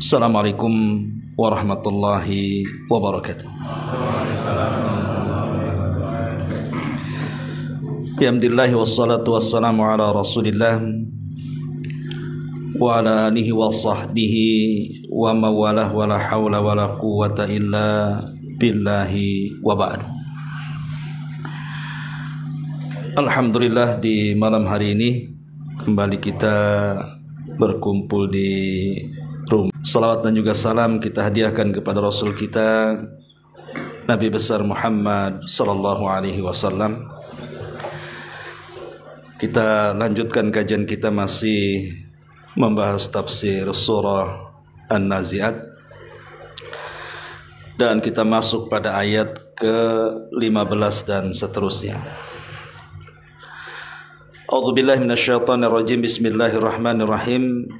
Assalamualaikum warahmatullahi wabarakatuh. Alhamdulillah wassalatu wassalamu ala Rasulillah wa ala alihi wa sahbihi wa mawalah wa la hawla wa la quwwata illa billahi wa ba'du. Alhamdulillah, di malam hari ini kembali kita berkumpul di rumah. Salawat dan juga salam kita hadiahkan kepada Rasul kita Nabi besar Muhammad sallallahu alaihi wasallam. Kita lanjutkan kajian kita, masih membahas tafsir surah An-Nazi'at, dan kita masuk pada ayat ke-15 dan seterusnya. A'udzubillahi minasyaitonirrajim. Bismillahirrahmanirrahim.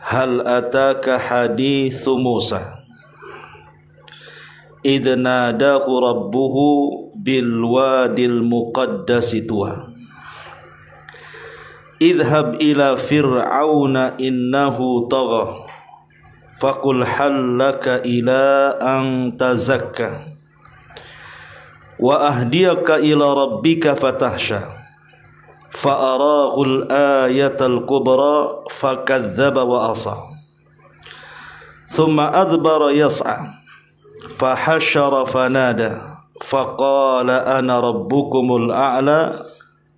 Hal ataka hadithu Musa idh nadahu rabbuhu bil wadil muqaddasi tuwa idhhab ila fir'auna innahu tagha faqul hal laka ila an tazakka wa ahdiyaka ila rabbika fatahsha fa'arahul ayatal kubra fakadzdzaba wa asa thumma adbara yas'a fahasyara fanada faqala ana rabbukumul a'la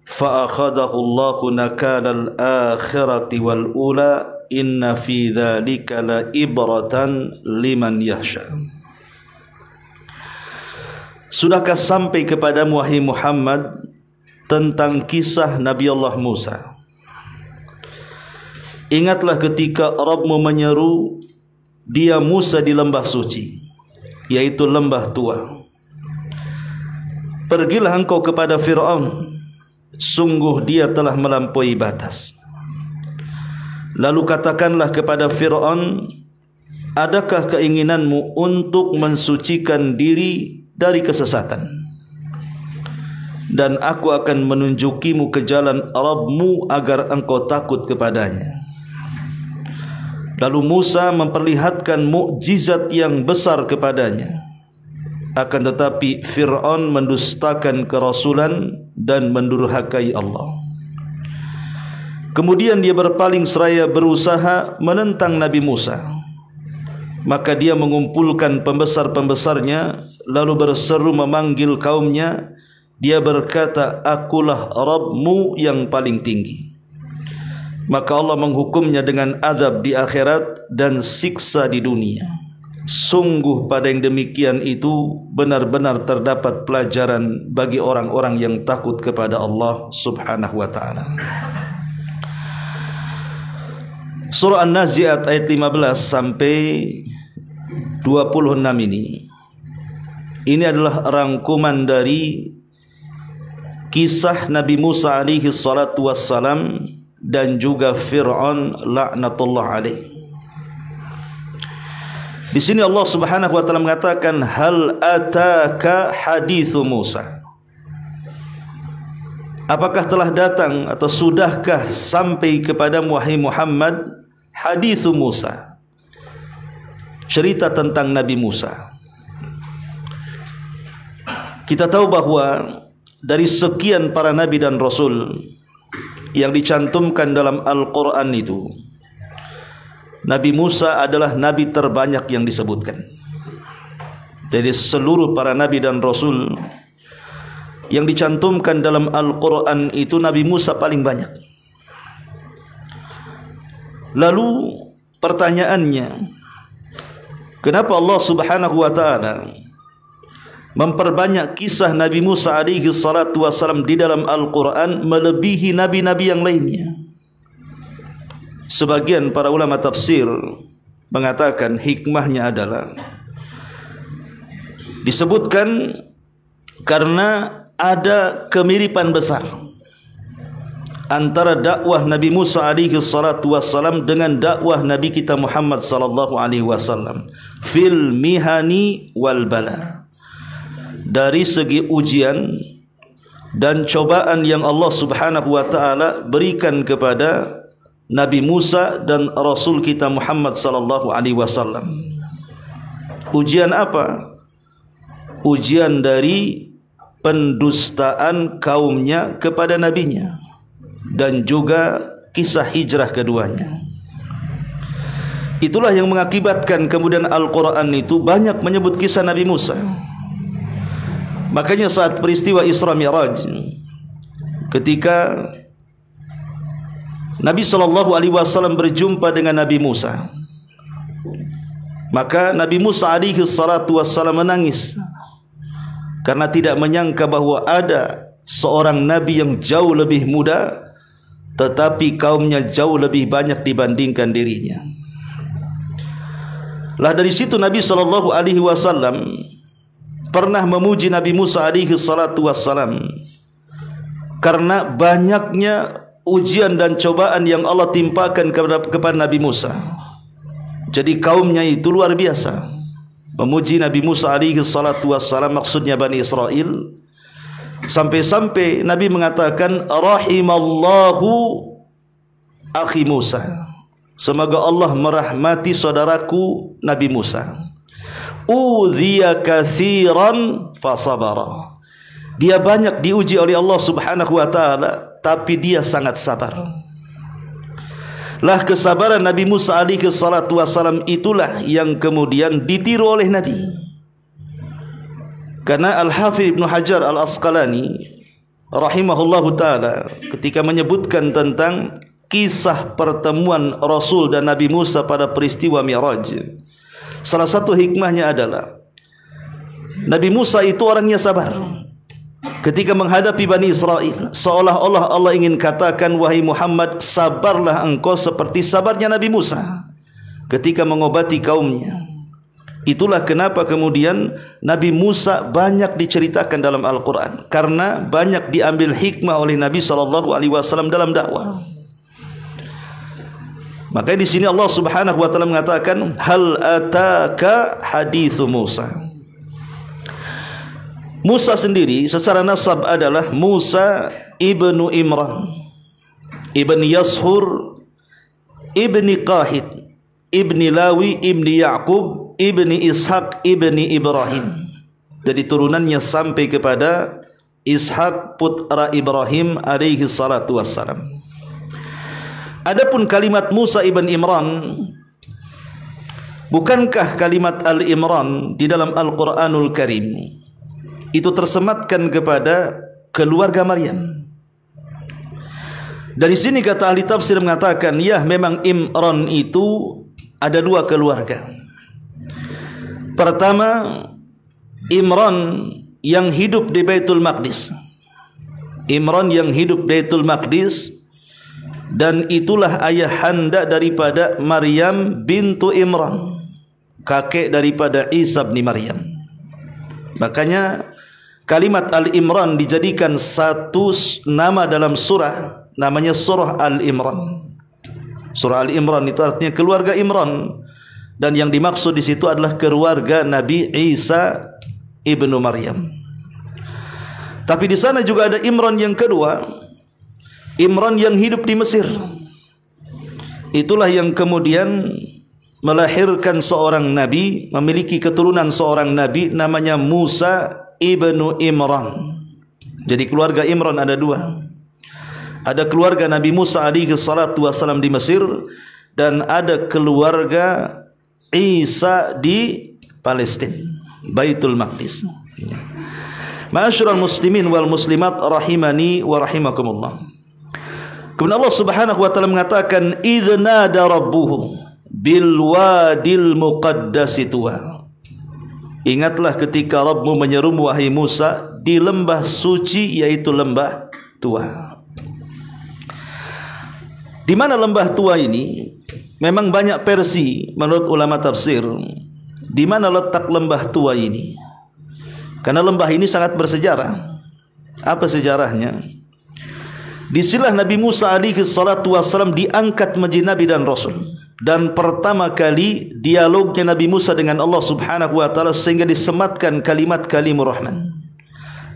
fa'akhadahu Allahu nakalal akhirati wal ula inna fi dzalika la ibratan liman yakhsha. Sudahkah sampai kepadamu wahai Muhammad tentang kisah Nabi Allah Musa? Ingatlah ketika Rabbmu menyeru dia Musa di lembah suci, yaitu lembah tua. Pergilah engkau kepada Fir'aun, sungguh dia telah melampaui batas. Lalu katakanlah kepada Fir'aun, adakah keinginanmu untuk mensucikan diri dari kesesatan? Dan aku akan menunjukimu ke jalan Rabbmu agar engkau takut kepadanya. Lalu Musa memperlihatkan mukjizat yang besar kepadanya. Akan tetapi Fir'aun mendustakan kerasulan dan mendurhakai Allah. Kemudian dia berpaling seraya berusaha menentang Nabi Musa. Maka dia mengumpulkan pembesar-pembesarnya, lalu berseru memanggil kaumnya. Dia berkata, akulah Rabbmu yang paling tinggi. Maka Allah menghukumnya dengan azab di akhirat dan siksa di dunia. Sungguh pada yang demikian itu benar-benar terdapat pelajaran bagi orang-orang yang takut kepada Allah subhanahu wa ta'ala. Surah An-Nazi'at ayat 15 sampai 26 ini adalah rangkuman dari kisah Nabi Musa alaihi salatu wassalam dan juga Fir'aun laknatullah alaih. Di sini Allah Subhanahu wa taala mengatakan, hal ataka hadithu Musa. Apakah telah datang atau sudahkah sampai kepadamu wahai Muhammad hadithu Musa, cerita tentang Nabi Musa. Kita tahu bahwa dari sekian para nabi dan rasul yang dicantumkan dalam Al-Quran itu, Nabi Musa adalah nabi terbanyak yang disebutkan. Dari seluruh para nabi dan rasul yang dicantumkan dalam Al-Quran itu, Nabi Musa paling banyak. Lalu pertanyaannya, kenapa Allah Subhanahu wa ta'ala memperbanyak kisah Nabi Musa alaihi salatu wassalam di dalam Al-Quran melebihi nabi-nabi yang lainnya? Sebagian para ulama tafsir mengatakan hikmahnya adalah disebutkan karena ada kemiripan besar antara dakwah Nabi Musa alaihi salatu wassalam dengan dakwah Nabi kita Muhammad sallallahu alaihi wasallam fil mihani wal bala, dari segi ujian dan cobaan yang Allah Subhanahu wa taala berikan kepada Nabi Musa dan Rasul kita Muhammad sallallahu alaihi wasallam. Ujian apa? Ujian dari pendustaan kaumnya kepada nabinya dan juga kisah hijrah keduanya. Itulah yang mengakibatkan kemudian Al-Quran itu banyak menyebut kisah Nabi Musa. Makanya saat peristiwa Isra Mi'raj, ketika Nabi SAW berjumpa dengan Nabi Musa, maka Nabi Musa SAW menangis karena tidak menyangka bahwa ada seorang Nabi yang jauh lebih muda, tetapi kaumnya jauh lebih banyak dibandingkan dirinya. Lah dari situ Nabi SAW pernah memuji Nabi Musa SAW karena banyaknya ujian dan cobaan yang Allah timpakan kepada Nabi Musa. Jadi kaumnya itu luar biasa. Memuji Nabi Musa SAW, maksudnya Bani Israel, sampai-sampai Nabi mengatakan rahimallahu akhi Musa, semoga Allah merahmati saudaraku Nabi Musa. Udhiya katsiran fasabara, dia banyak diuji oleh Allah Subhanahu wa taala, tapi dia sangat sabar. Lah kesabaran Nabi Musa alaihi salatu wasalam itulah yang kemudian ditiru oleh Nabi. Karena Al-Hafidz Ibnu Hajar Al-Asqalani rahimahullahu taala ketika menyebutkan tentang kisah pertemuan Rasul dan Nabi Musa pada peristiwa Mi'raj, salah satu hikmahnya adalah Nabi Musa itu orangnya sabar. Ketika menghadapi Bani Israel, seolah-olah Allah ingin katakan, wahai Muhammad, sabarlah engkau seperti sabarnya Nabi Musa ketika mengobati kaumnya. Itulah kenapa kemudian Nabi Musa banyak diceritakan dalam Al-Quran, karena banyak diambil hikmah oleh Nabi SAW dalam dakwah. Makanya di sini Allah Subhanahu wa taala mengatakan, hal ataka hadithu Musa. Musa sendiri secara nasab adalah Musa ibnu Imran, ibni Yashur, ibni Qahid, ibni Lawi, ibni Ya'qub, ibni Ishaq, ibni Ibrahim. Jadi turunannya sampai kepada Ishaq putra Ibrahim alaihi salatu wassalam. Adapun kalimat Musa ibn Imran, bukankah kalimat Al-Imran di dalam Al-Quranul Karim itu tersematkan kepada keluarga Maryam? Dari sini kata ahli tafsir mengatakan, ya memang Imran itu ada dua keluarga. Pertama, Imran yang hidup di Baitul Maqdis. Imran yang hidup di Baitul Maqdis, dan itulah ayahanda daripada Maryam bintu Imran, kakek daripada Isa bin Maryam. Makanya kalimat Al-Imran dijadikan satu nama dalam surah, namanya surah Al-Imran. Surah Al-Imran itu artinya keluarga Imran, dan yang dimaksud di situ adalah keluarga Nabi Isa ibnu Maryam. Tapi di sana juga ada Imran yang kedua, Imran yang hidup di Mesir. Itulah yang kemudian melahirkan seorang nabi, memiliki keturunan seorang nabi namanya Musa ibnu Imran. Jadi keluarga Imran ada dua. Ada keluarga Nabi Musa alaihi salatu wasalam di Mesir, dan ada keluarga Isa di Palestina, Baitul Maqdis. Ma'asyiral muslimin wal muslimat rahimani wa rahimakumullah. Kemudian Allah Subhanahu wa taala mengatakan, idzna da rabbuhu bil wadil muqaddasi tuwa. Ingatlah ketika Rabbmu menyerumu wahai Musa di lembah suci, yaitu lembah Tua. Di mana lembah Tua ini? Memang banyak versi menurut ulama tafsir di mana letak lembah Tua ini. Karena lembah ini sangat bersejarah. Apa sejarahnya? Disilah Nabi Musa alaihi salatu wassalam diangkat menjadi nabi dan rasul. Dan pertama kali dialognya Nabi Musa dengan Allah Subhanahu wa taala sehingga disematkan kalimat kalimur rahman.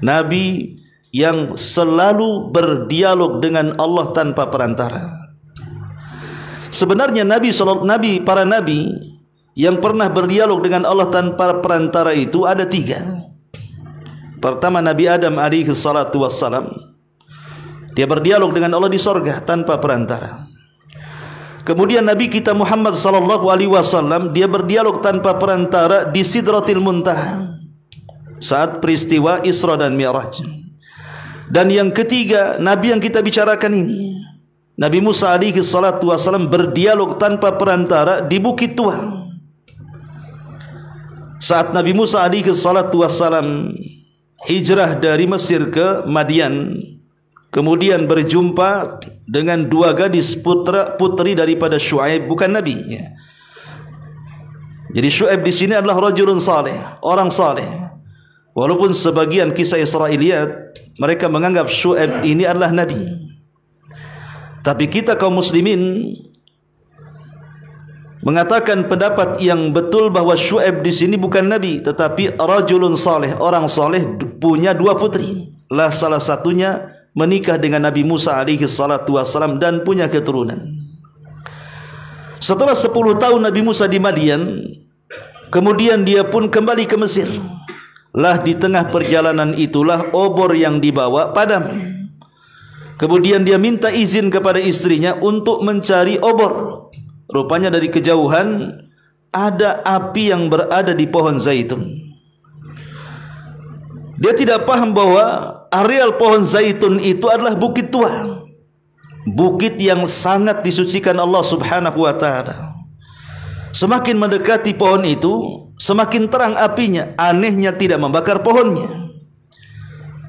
Nabi yang selalu berdialog dengan Allah tanpa perantara. Sebenarnya para nabi yang pernah berdialog dengan Allah tanpa perantara itu ada 3. Pertama, Nabi Adam alaihi salatu wassalam, dia berdialog dengan Allah di sorga tanpa perantara. Kemudian Nabi kita Muhammad sallallahu alaihi wasallam, dia berdialog tanpa perantara di Sidratil Muntaha saat peristiwa Isra dan Mi'raj. Dan yang ketiga, Nabi yang kita bicarakan ini, Nabi Musa alaihi salatu wasallam, berdialog tanpa perantara di Bukit Tua. Saat Nabi Musa alaihi salatu wasallam hijrah dari Mesir ke Madian, kemudian berjumpa dengan 2 gadis putri daripada Syuaib, bukan nabi ya. Jadi Syuaib di sini adalah rajulun saleh, orang saleh. Walaupun sebagian kisah Israiliyat mereka menganggap Syuaib ini adalah nabi, tapi kita kaum muslimin mengatakan pendapat yang betul bahwa Syuaib di sini bukan nabi, tetapi rajulun saleh, orang saleh, punya 2 putri. Lah salah satunya menikah dengan Nabi Musa alaihi salatu wassalam dan punya keturunan. Setelah 10 tahun Nabi Musa di Madian, kemudian dia pun kembali ke Mesir. Lah di tengah perjalanan itulah obor yang dibawa padam. Kemudian dia minta izin kepada istrinya untuk mencari obor. Rupanya dari kejauhan ada api yang berada di pohon zaitun. Dia tidak paham bahwa areal pohon zaitun itu adalah Bukit Tua, bukit yang sangat disucikan Allah subhanahu wa ta'ala. Semakin mendekati pohon itu, semakin terang apinya. Anehnya tidak membakar pohonnya.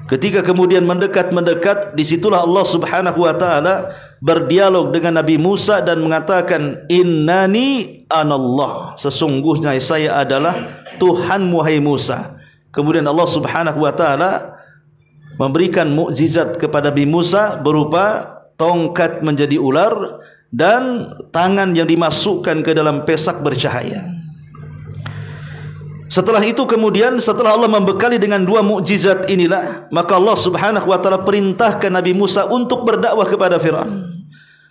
Ketika kemudian mendekat, disitulah Allah subhanahu wa ta'ala berdialog dengan Nabi Musa dan mengatakan, innani anallah, sesungguhnya saya adalah Tuhanmu hai Musa. Kemudian Allah subhanahu wa ta'ala memberikan mukjizat kepada Nabi Musa berupa tongkat menjadi ular dan tangan yang dimasukkan ke dalam pesak bercahaya. Setelah itu kemudian, setelah Allah membekali dengan 2 mukjizat inilah, maka Allah subhanahu wa ta'ala perintahkan Nabi Musa untuk berdakwah kepada Fir'aun.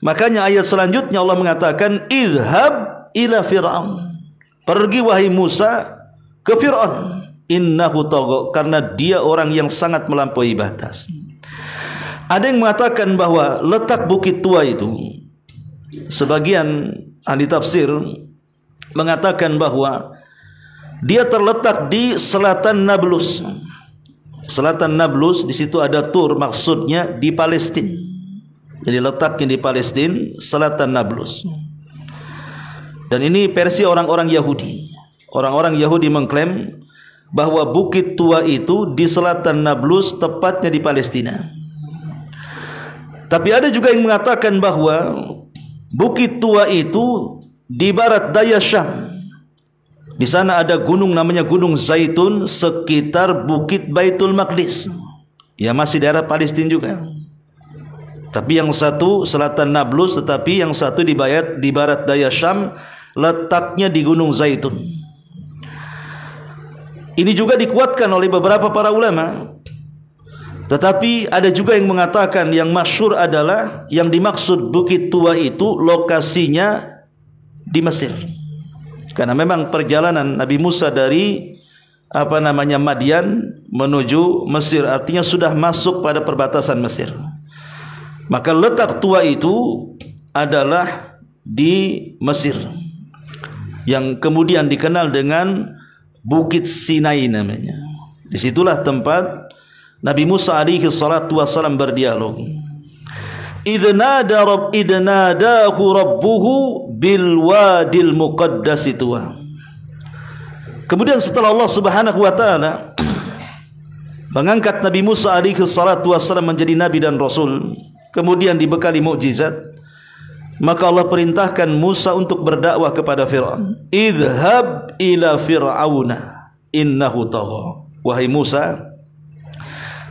Makanya ayat selanjutnya Allah mengatakan, idhab ila Fir'aun, pergi wahai Musa ke Fir'aun, innahu tagha, karena dia orang yang sangat melampaui batas. Ada yang mengatakan bahwa letak Bukit Tua itu, sebagian ahli tafsir mengatakan bahwa dia terletak di selatan Nablus. Selatan Nablus, di situ ada Tur, maksudnya di Palestina. Jadi letaknya di Palestina, selatan Nablus. Dan ini versi orang-orang Yahudi. Orang-orang Yahudi mengklaim bahwa Bukit Tua itu di selatan Nablus, tepatnya di Palestina. Tapi ada juga yang mengatakan bahwa Bukit Tua itu di barat daya Syam. Di sana ada gunung namanya Gunung Zaitun sekitar Bukit Baitul Maqdis. Ya masih daerah Palestina juga. Tapi yang satu selatan Nablus, tetapi yang satu di barat daya Syam, letaknya di Gunung Zaitun. Ini juga dikuatkan oleh beberapa para ulama. Tetapi ada juga yang mengatakan yang masyhur adalah yang dimaksud Bukit Tua itu lokasinya di Mesir. Karena memang perjalanan Nabi Musa dari Madian menuju Mesir, artinya sudah masuk pada perbatasan Mesir. Maka letak tua itu adalah di Mesir, yang kemudian dikenal dengan Bukit Sinai namanya. Disitulah tempat Nabi Musa alaihi salatu wassalam berdialog. Idnadahu rabbuhu bil wadil muqaddas Tuwa. Kemudian setelah Allah subhanahu wa ta'ala mengangkat Nabi Musa alaihi salatu wassalam menjadi nabi dan rasul, kemudian dibekali mukjizat, maka Allah perintahkan Musa untuk berdakwah kepada Fir'aun. Idhab ila fir'auna innahu tagha. Wahai Musa,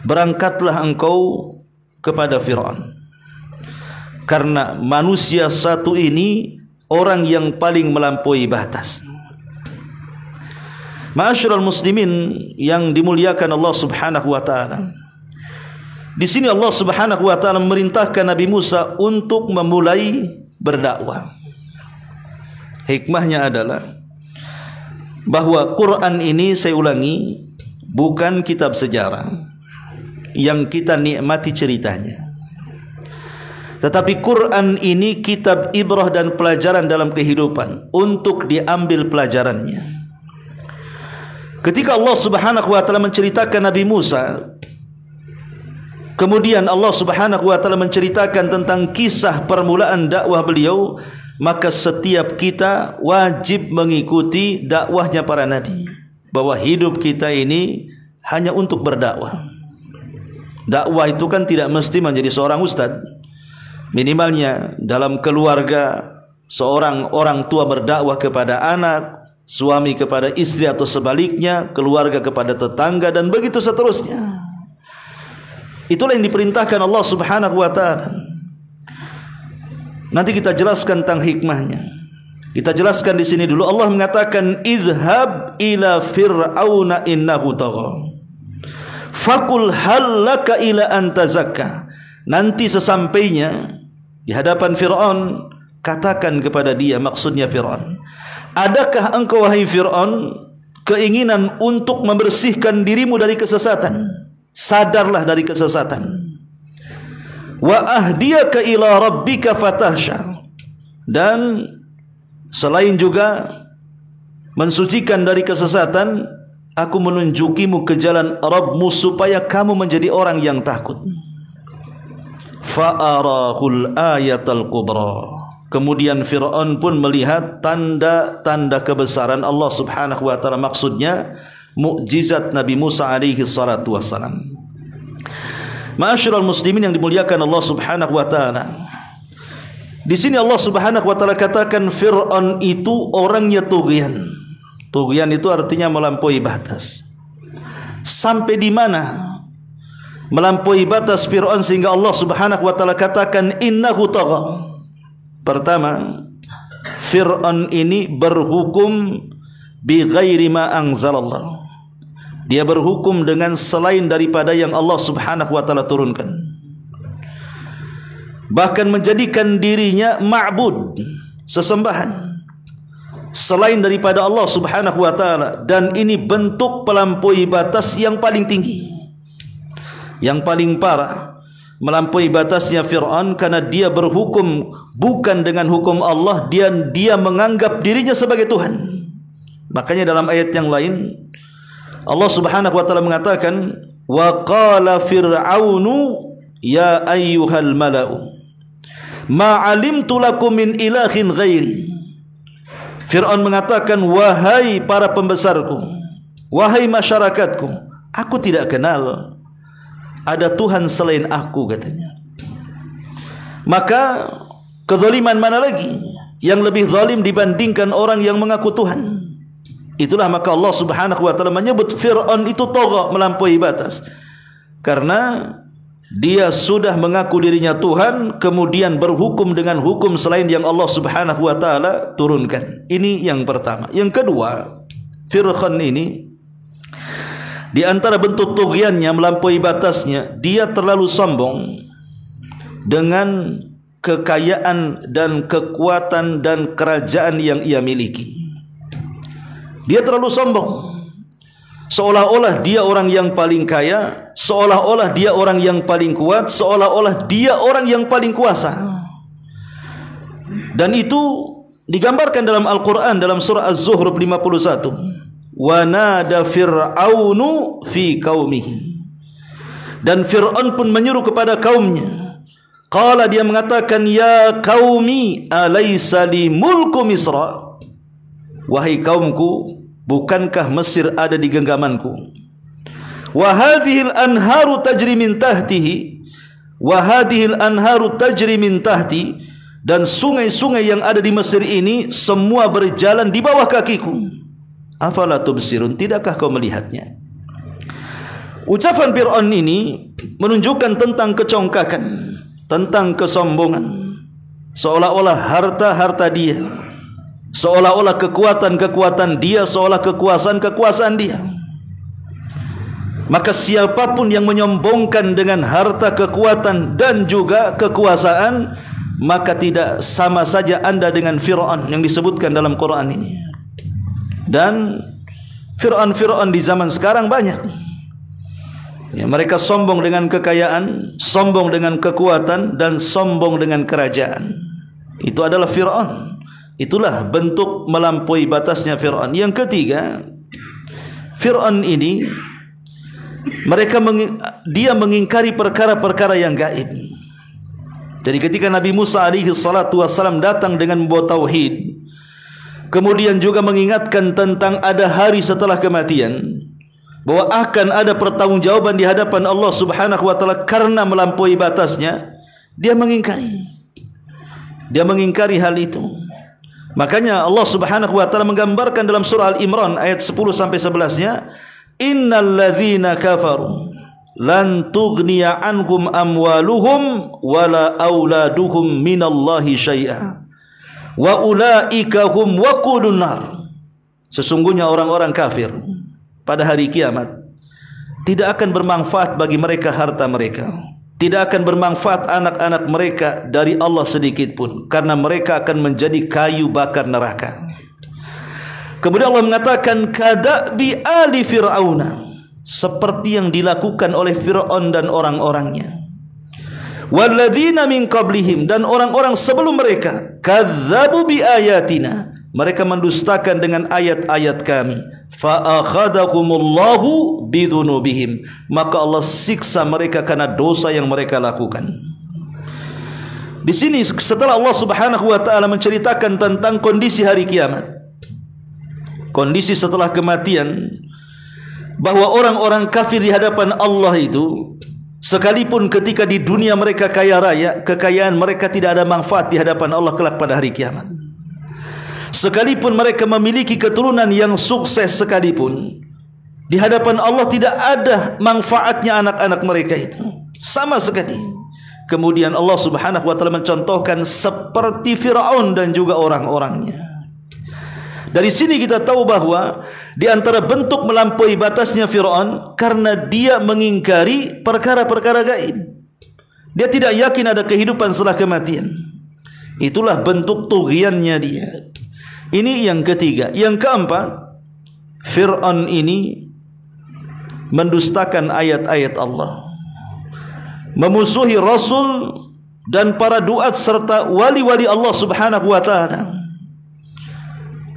berangkatlah engkau kepada Fir'aun, karena manusia satu ini orang yang paling melampaui batas. Ma'asyiral muslimin yang dimuliakan Allah subhanahu wa ta'ala, di sini Allah subhanahu wa ta'ala memerintahkan Nabi Musa untuk memulai berdakwah. Hikmahnya adalah bahwa Quran ini, saya ulangi, bukan kitab sejarah yang kita nikmati ceritanya, tetapi Quran ini kitab ibrah dan pelajaran dalam kehidupan untuk diambil pelajarannya. Ketika Allah Subhanahu wa taala menceritakan Nabi Musa, kemudian Allah Subhanahu wa taala menceritakan tentang kisah permulaan dakwah beliau, maka setiap kita wajib mengikuti dakwahnya para nabi, bahwa hidup kita ini hanya untuk berdakwah. Dakwah itu kan tidak mesti menjadi seorang ustaz. Minimalnya dalam keluarga, seorang orang tua berdakwah kepada anak, suami kepada istri atau sebaliknya, keluarga kepada tetangga, dan begitu seterusnya. Itulah yang diperintahkan Allah Subhanahu wa taala. Nanti kita jelaskan tentang hikmahnya. Kita jelaskan di sini dulu. Allah mengatakan, "Idhhab ila fir'auna innahu tagha. Fakul hal laka ila an tazakka." Nanti sesampainya di hadapan Fir'aun, katakan kepada dia, maksudnya Fir'aun, adakah engkau wahai Fir'aun keinginan untuk membersihkan dirimu dari kesesatan? Sadarlah dari kesesatan. Wa ahdiyaka ila rabbika fatahsya. Dan selain juga mensucikan dari kesesatan, aku menunjukimu ke jalan Rabbmu supaya kamu menjadi orang yang takut. Fa'arahul ayatal kubra. Kemudian Fir'aun pun melihat tanda-tanda kebesaran Allah Subhanahu wa taala, maksudnya mukjizat Nabi Musa alaihi salatu wassalam. Ma'asyiral muslimin yang dimuliakan Allah Subhanahu wa taala, di sini Allah Subhanahu wa taala katakan Fir'aun itu orangnya tughyan. Tughyan itu artinya melampaui batas. Sampai di mana melampaui batas Fir'aun sehingga Allah Subhanahu wa taala katakan innahu tagha? Pertama, Fir'aun ini berhukum bi ghairi ma anzalallah. Dia berhukum dengan selain daripada yang Allah Subhanahu wa taala turunkan. Bahkan menjadikan dirinya ma'bud, sesembahan selain daripada Allah Subhanahu wa taala, dan ini bentuk pelampaui batas yang paling tinggi. Yang paling parah melampaui batasnya Fir'aun karena dia berhukum bukan dengan hukum Allah, dia menganggap dirinya sebagai Tuhan. Makanya dalam ayat yang lain Allah Subhanahu wa taala mengatakan, wa qala fir'aunu ya ayyuhal mala'u ma 'alimtu lakum min ilahin ghairi. Fir'aun mengatakan, wahai para pembesarku, wahai masyarakatku, aku tidak kenal ada Tuhan selain aku, katanya. Maka kezaliman mana lagi yang lebih zalim dibandingkan orang yang mengaku Tuhan? Itulah maka Allah Subhanahu wa taala menyebut Fir'aun itu tagha, melampaui batas, karena dia sudah mengaku dirinya Tuhan, kemudian berhukum dengan hukum selain yang Allah Subhanahu wa taala turunkan. Ini yang pertama. Yang kedua, Fir'aun ini di antara bentuk tughyannya, melampaui batasnya, dia terlalu sombong dengan kekayaan dan kekuatan dan kerajaan yang ia miliki. Dia terlalu sombong, seolah-olah dia orang yang paling kaya, seolah-olah dia orang yang paling kuat, seolah-olah dia orang yang paling kuasa. Dan itu digambarkan dalam Al-Quran dalam surah Az-Zuhruf 51. Wa nada fir'aunu fi qaumihi. Dan Fir'aun pun menyeru kepada kaumnya. Qala, dia mengatakan, ya qaumi alaysa li mulku Misra. Wahai kaumku, bukankah Mesir ada di genggamanku? Wa hadhil anharu tajri min tahtihi. Wa hadhil anharu tajri min tahti. Dan sungai-sungai yang ada di Mesir ini semua berjalan di bawah kakiku. Afala tubsirun, tidakkah kau melihatnya? Ucapan Fir'aun ini menunjukkan tentang kecongkakan, tentang kesombongan, seolah-olah harta-harta dia, seolah-olah kekuatan-kekuatan dia, seolah kekuasaan-kekuasaan dia. Maka siapapun yang menyombongkan dengan harta, kekuatan dan juga kekuasaan, maka tidak sama saja anda dengan Fir'aun yang disebutkan dalam Quran ini. Dan Fir'aun di zaman sekarang banyak. Ya, mereka sombong dengan kekayaan, sombong dengan kekuatan, dan sombong dengan kerajaan. Itu adalah Fir'aun. Itulah bentuk melampaui batasnya Fir'aun. Yang ketiga, Fir'aun ini dia mengingkari perkara-perkara yang gaib. Jadi ketika Nabi Musa alaihi salatu wassalam datang dengan membawa tauhid, kemudian juga mengingatkan tentang ada hari setelah kematian, bahwa akan ada pertanggungjawaban di hadapan Allah Subhanahu wa taala karena melampaui batasnya, dia mengingkari. Dia mengingkari hal itu. Makanya Allah Subhanahu wa taala menggambarkan dalam surah Al-Imran ayat 10 sampai 11-nya, innal ladzina kafaru lan tughniya anhum amwaluhum wala auladuhum minallahi syai'a wa ulaika hum waqudun nar. Sesungguhnya orang-orang kafir pada hari kiamat tidak akan bermanfaat bagi mereka harta mereka, tidak akan bermanfaat anak-anak mereka dari Allah sedikit pun, karena mereka akan menjadi kayu bakar neraka. Kemudian Allah mengatakan kadabi ali fir'auna, seperti yang dilakukan oleh Fir'aun dan orang-orangnya. Walladzina min qablihim, dan orang-orang sebelum mereka, kadzabu bi ayatina, mereka mendustakan dengan ayat-ayat kami. Fa akhadahumullahu bidzunubihim, maka Allah siksa mereka karena dosa yang mereka lakukan. Di sini setelah Allah Subhanahu wa taala menceritakan tentang kondisi hari kiamat, kondisi setelah kematian, bahwa orang-orang kafir di hadapan Allah itu, sekalipun ketika di dunia mereka kaya raya, kekayaan mereka tidak ada manfaat di hadapan Allah kelak pada hari kiamat. Sekalipun mereka memiliki keturunan yang sukses sekalipun, di hadapan Allah tidak ada manfaatnya anak-anak mereka itu sama sekali. Kemudian Allah Subhanahu wa taala mencontohkan seperti Firaun dan juga orang-orangnya. Dari sini kita tahu bahwa di antara bentuk melampaui batasnya Fir'aun karena dia mengingkari perkara-perkara gaib. Dia tidak yakin ada kehidupan setelah kematian. Itulah bentuk tughyannya dia. Ini yang ketiga. Yang keempat, Fir'aun ini mendustakan ayat-ayat Allah, memusuhi Rasul dan para duat serta wali-wali Allah Subhanahu wa taala.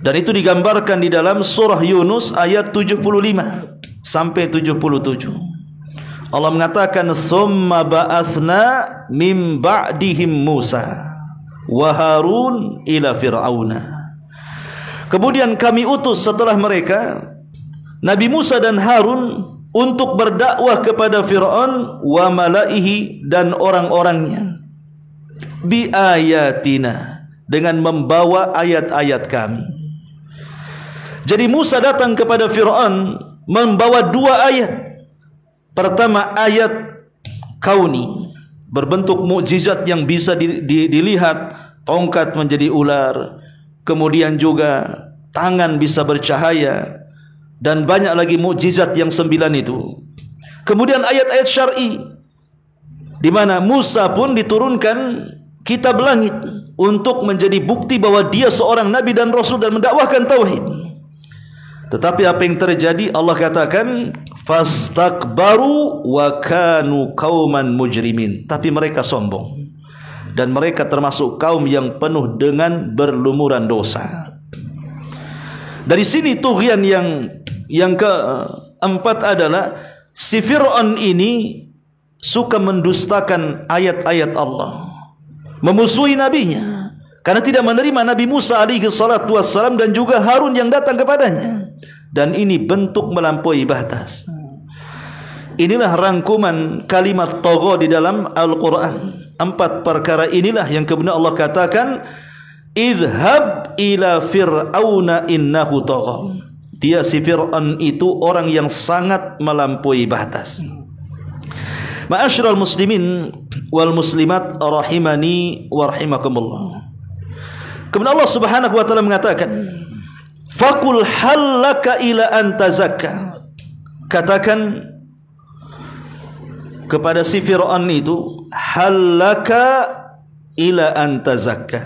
Dan itu digambarkan di dalam surah Yunus ayat 75 sampai 77. Allah mengatakan, "Tsumma ba'atsna mim ba'dihim Musa wa Harun ila Fir'auna." Kemudian kami utus setelah mereka Nabi Musa dan Harun untuk berdakwah kepada Fir'aun wa malaihi dan orang-orangnya, bi ayatina, dengan membawa ayat-ayat kami. Jadi Musa datang kepada Fir'aun membawa dua ayat. Pertama, ayat kauni, berbentuk mukjizat yang bisa dilihat, tongkat menjadi ular, kemudian juga tangan bisa bercahaya, dan banyak lagi mukjizat yang 9 itu. Kemudian ayat-ayat syar'i, di mana Musa pun diturunkan kitab langit untuk menjadi bukti bahwa dia seorang nabi dan rasul dan mendakwahkan tauhid. Tetapi apa yang terjadi? Allah katakan, fastakbaru wa kanu qauman mujrimin. Tapi mereka sombong, dan mereka termasuk kaum yang penuh dengan berlumuran dosa. Dari sini tughyan yang keempat adalah si Fir'aun ini suka mendustakan ayat-ayat Allah, memusuhi nabinya, karena tidak menerima Nabi Musa alaihi salatu wassalam dan juga Harun yang datang kepadanya. Dan ini bentuk melampaui batas. Inilah rangkuman kalimat tagha di dalam Al-Quran. 4 perkara inilah yang kemudian Allah katakan, idhab ila fir'auna innahu tagha. Dia si Fir'aun itu orang yang sangat melampaui batas. Ma'asyiral muslimin wal muslimat rahimani wa rahimakumullah. Kemudian Allah Subhanahu wa taala mengatakan, faqul hallaka ila an tazakka. Katakan kepada si Fir'aun itu, hallaka ila an tazakka.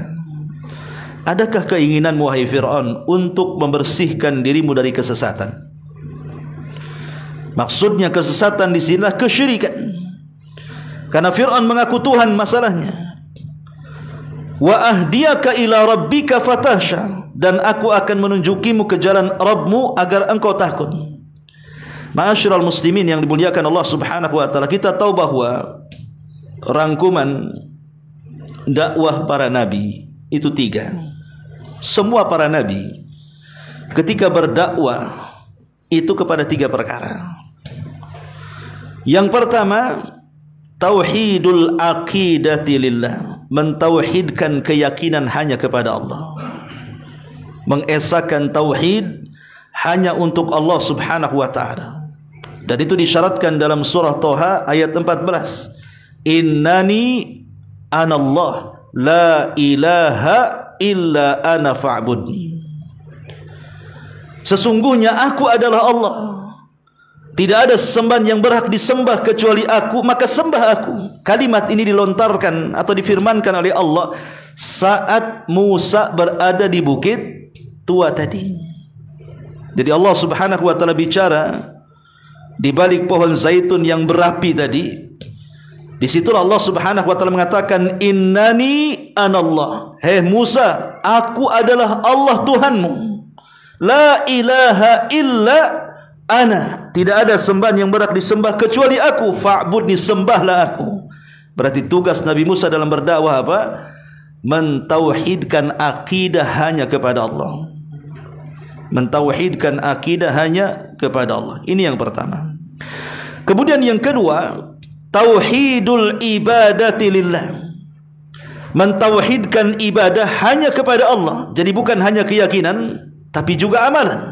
Adakah keinginanmu wahai Fir'aun untuk membersihkan dirimu dari kesesatan? Maksudnya kesesatan di sinilah kesyirikan. Karena Fir'aun mengaku Tuhan masalahnya. Wa ahdiyaka ila rabbika fatasha, dan aku akan menunjukimu ke jalan Rabbmu agar engkau takut. Ma'asyiral muslimin yang dimuliakan Allah Subhanahu wa taala, kita tahu bahwa rangkuman dakwah para nabi itu 3. Semua para nabi ketika berdakwah itu kepada 3 perkara. Yang pertama, tauhidul aqidati lillah, mentauhidkan keyakinan hanya kepada Allah, mengesahkan tauhid hanya untuk Allah Subhanahu wa taala. Dan itu disyaratkan dalam surah Thaha ayat 14. Innani anallah la ilaha illa ana fa'budni. Sesungguhnya aku adalah Allah, tidak ada sesembahan yang berhak disembah kecuali aku, maka sembah aku. Kalimat ini dilontarkan atau difirmankan oleh Allah saat Musa berada di bukit tua tadi. Jadi Allah Subhanahu wa taala bicara di balik pohon zaitun yang berapi tadi. Di situlah Allah Subhanahu wa taala mengatakan innani anallah. Hei Musa, aku adalah Allah Tuhanmu. La ilaha illa ana, tidak ada sembahan yang berhak disembah kecuali aku. Fa'budni, sembahlah aku. Berarti tugas Nabi Musa dalam berdakwah apa? Mentauhidkan akidah hanya kepada Allah. Mentauhidkan akidah hanya kepada Allah. Ini yang pertama. Kemudian yang kedua, tauhidul ibadati lillah, mentauhidkan ibadah hanya kepada Allah. Jadi bukan hanya keyakinan tapi juga amalan.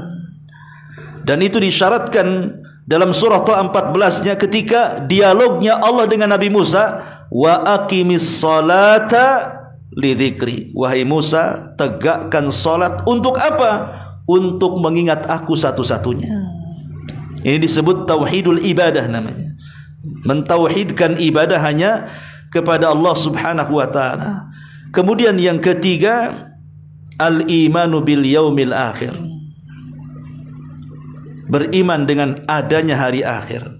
Dan itu disyaratkan dalam surah Thaha 14-nya ketika dialognya Allah dengan Nabi Musa, wa aqimis salata lidzikri. Wahai Musa, tegakkan salat untuk apa? Untuk mengingat aku satu-satunya. Ini disebut tauhidul ibadah namanya. Mentauhidkan ibadah hanya kepada Allah Subhanahu wa taala. Kemudian yang ketiga, al-imanu bil yaumil akhir, beriman dengan adanya hari akhir.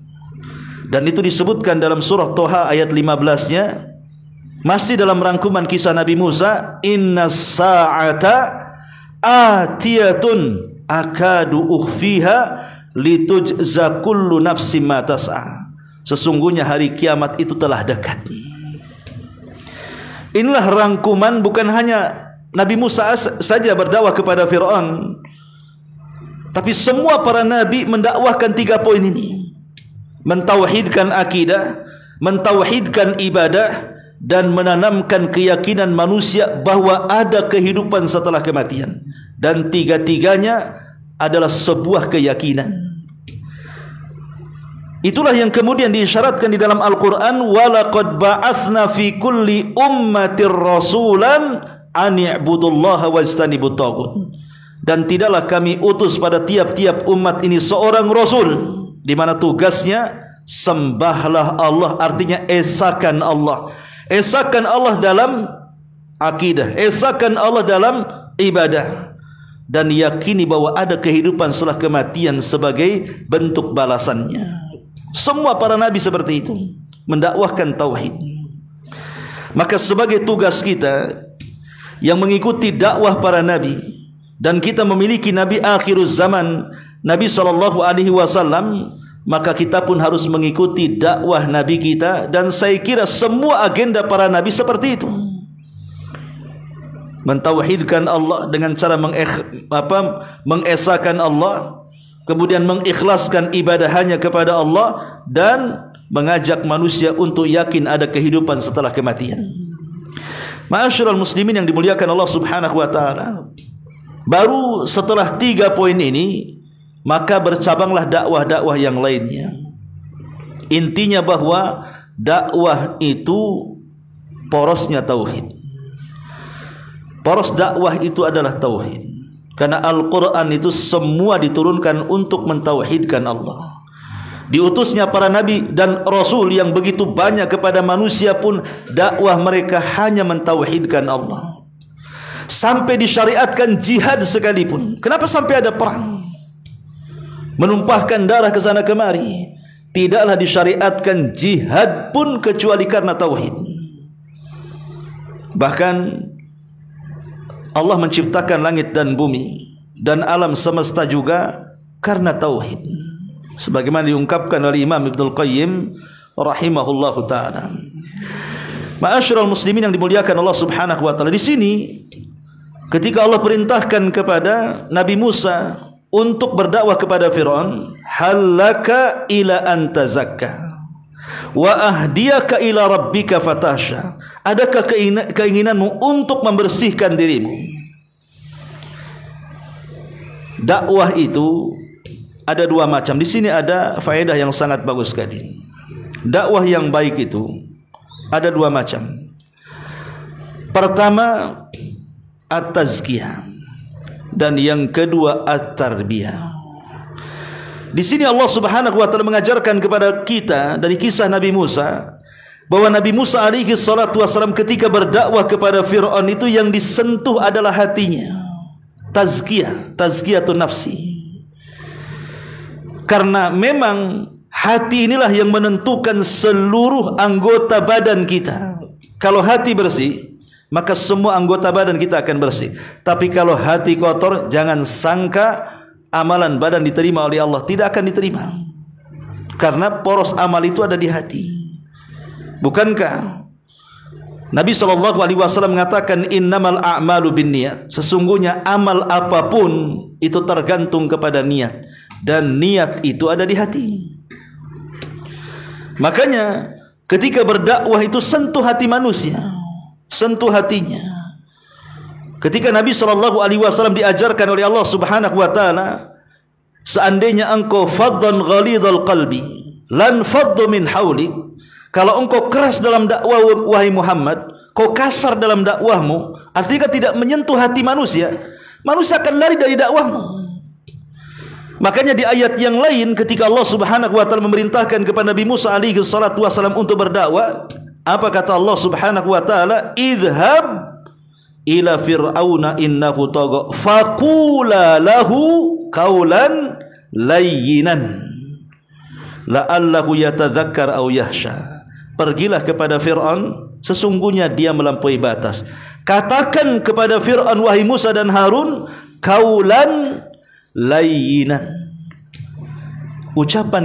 Dan itu disebutkan dalam surah Thaha ayat 15-nya, masih dalam rangkuman kisah Nabi Musa, innas sa'ata atiyatun akadu ukhfiha litujza kullu nafsin ma tas'a. Sesungguhnya hari kiamat itu telah dekat. Inilah rangkuman, bukan hanya Nabi Musa saja berdakwah kepada Fir'aun, tapi semua para nabi mendakwahkan 3 poin ini. Mentauhidkan akidah, mentauhidkan ibadah, dan menanamkan keyakinan manusia bahwa ada kehidupan setelah kematian. Dan 3-tiganya adalah sebuah keyakinan. Itulah yang kemudian diisyaratkan di dalam Al-Quran, walaqad ba'atsna fi kulli ummatir rasulan an i'budullaha wajtanibut taghut. Dan tidaklah kami utus pada tiap-tiap umat ini seorang rasul, di mana tugasnya sembahlah Allah, artinya esakan Allah. Esakan Allah dalam akidah, esakan Allah dalam ibadah, dan yakini bahwa ada kehidupan setelah kematian sebagai bentuk balasannya. Semua para nabi seperti itu, mendakwahkan tauhid. Maka sebagai tugas kita yang mengikuti dakwah para nabi, dan kita memiliki nabi akhiruz zaman, Nabi SAW, maka kita pun harus mengikuti dakwah nabi kita. Dan saya kira semua agenda para nabi seperti itu, mentauhidkan Allah dengan cara mengesahkan Allah, kemudian mengikhlaskan ibadah hanya kepada Allah, dan mengajak manusia untuk yakin ada kehidupan setelah kematian. Ma'asyiral muslimin yang dimuliakan Allah Subhanahu wa taala, baru setelah 3 poin ini maka bercabanglah dakwah-dakwah yang lainnya. Intinya bahwa dakwah itu porosnya tauhid. Poros dakwah itu adalah tauhid. Karena Al-Quran itu semua diturunkan untuk mentauhidkan Allah. diutusnya para nabi dan rasul yang begitu banyak kepada manusia pun dakwah mereka hanya mentauhidkan Allah. Sampai disyariatkan jihad sekalipun. Kenapa sampai ada perang? Menumpahkan darah ke sana kemari. Tidaklah disyariatkan jihad pun kecuali karena tauhid. Bahkan Allah menciptakan langit dan bumi dan alam semesta juga karena tauhid. Sebagaimana diungkapkan oleh Imam Ibnul Qayyim rahimahullahu taala. Ma'asyiral muslimin yang dimuliakan Allah Subhanahu wa taala, di sini ketika Allah perintahkan kepada Nabi Musa untuk berdakwah kepada Firaun, halaka ila anta zakka wa ahdiyaka ila rabbika fatasha. Adakah keinginanmu untuk membersihkan dirimu? Dakwah itu ada dua macam. Di sini ada faedah yang sangat bagus sekali. Dakwah yang baik itu ada dua macam. Pertama, at-tazkiyah, dan yang kedua at-tarbiyah. Di sini Allah Subhanahu wa taala mengajarkan kepada kita dari kisah Nabi Musa bahwa Nabi Musa alaihi salatu wasallam ketika berdakwah kepada Firaun itu yang disentuh adalah hatinya. Tazkiyah, tazkiyatun nafsi. Karena memang hati inilah yang menentukan seluruh anggota badan kita. Kalau hati bersih, maka semua anggota badan kita akan bersih. Tapi kalau hati kotor, jangan sangka amalan badan diterima oleh Allah. Tidak akan diterima. Karena poros amal itu ada di hati. Bukankah Nabi SAW mengatakan innamal a'malu binniyat, sesungguhnya amal apapun itu tergantung kepada niat, dan niat itu ada di hati. Makanya ketika berdakwah itu sentuh hati manusia, sentuh hatinya. Ketika Nabi SAW diajarkan oleh Allah Subhanahu wa taala, seandainya engkau faddan ghalidhal qalbi lan faddu min haulik, kalau engkau keras dalam dakwah wahai Muhammad, kau kasar dalam dakwahmu, artinya tidak menyentuh hati manusia, manusia akan lari dari dakwahmu. Makanya di ayat yang lain ketika Allah Subhanahu wa taala memerintahkan kepada Nabi Musa alaihi salatu wasallam untuk berdakwah, apa kata Allah Subhanahu wa taala? Idhhab ila fir'auna innahu tagha faqula lahu qawlan layyinan la'allahu yatadzakkar aw yahsha. Pergilah kepada Fir'aun, sesungguhnya dia melampaui batas. Katakan kepada Fir'aun wahai Musa dan Harun, qawlan layyinan, ucapan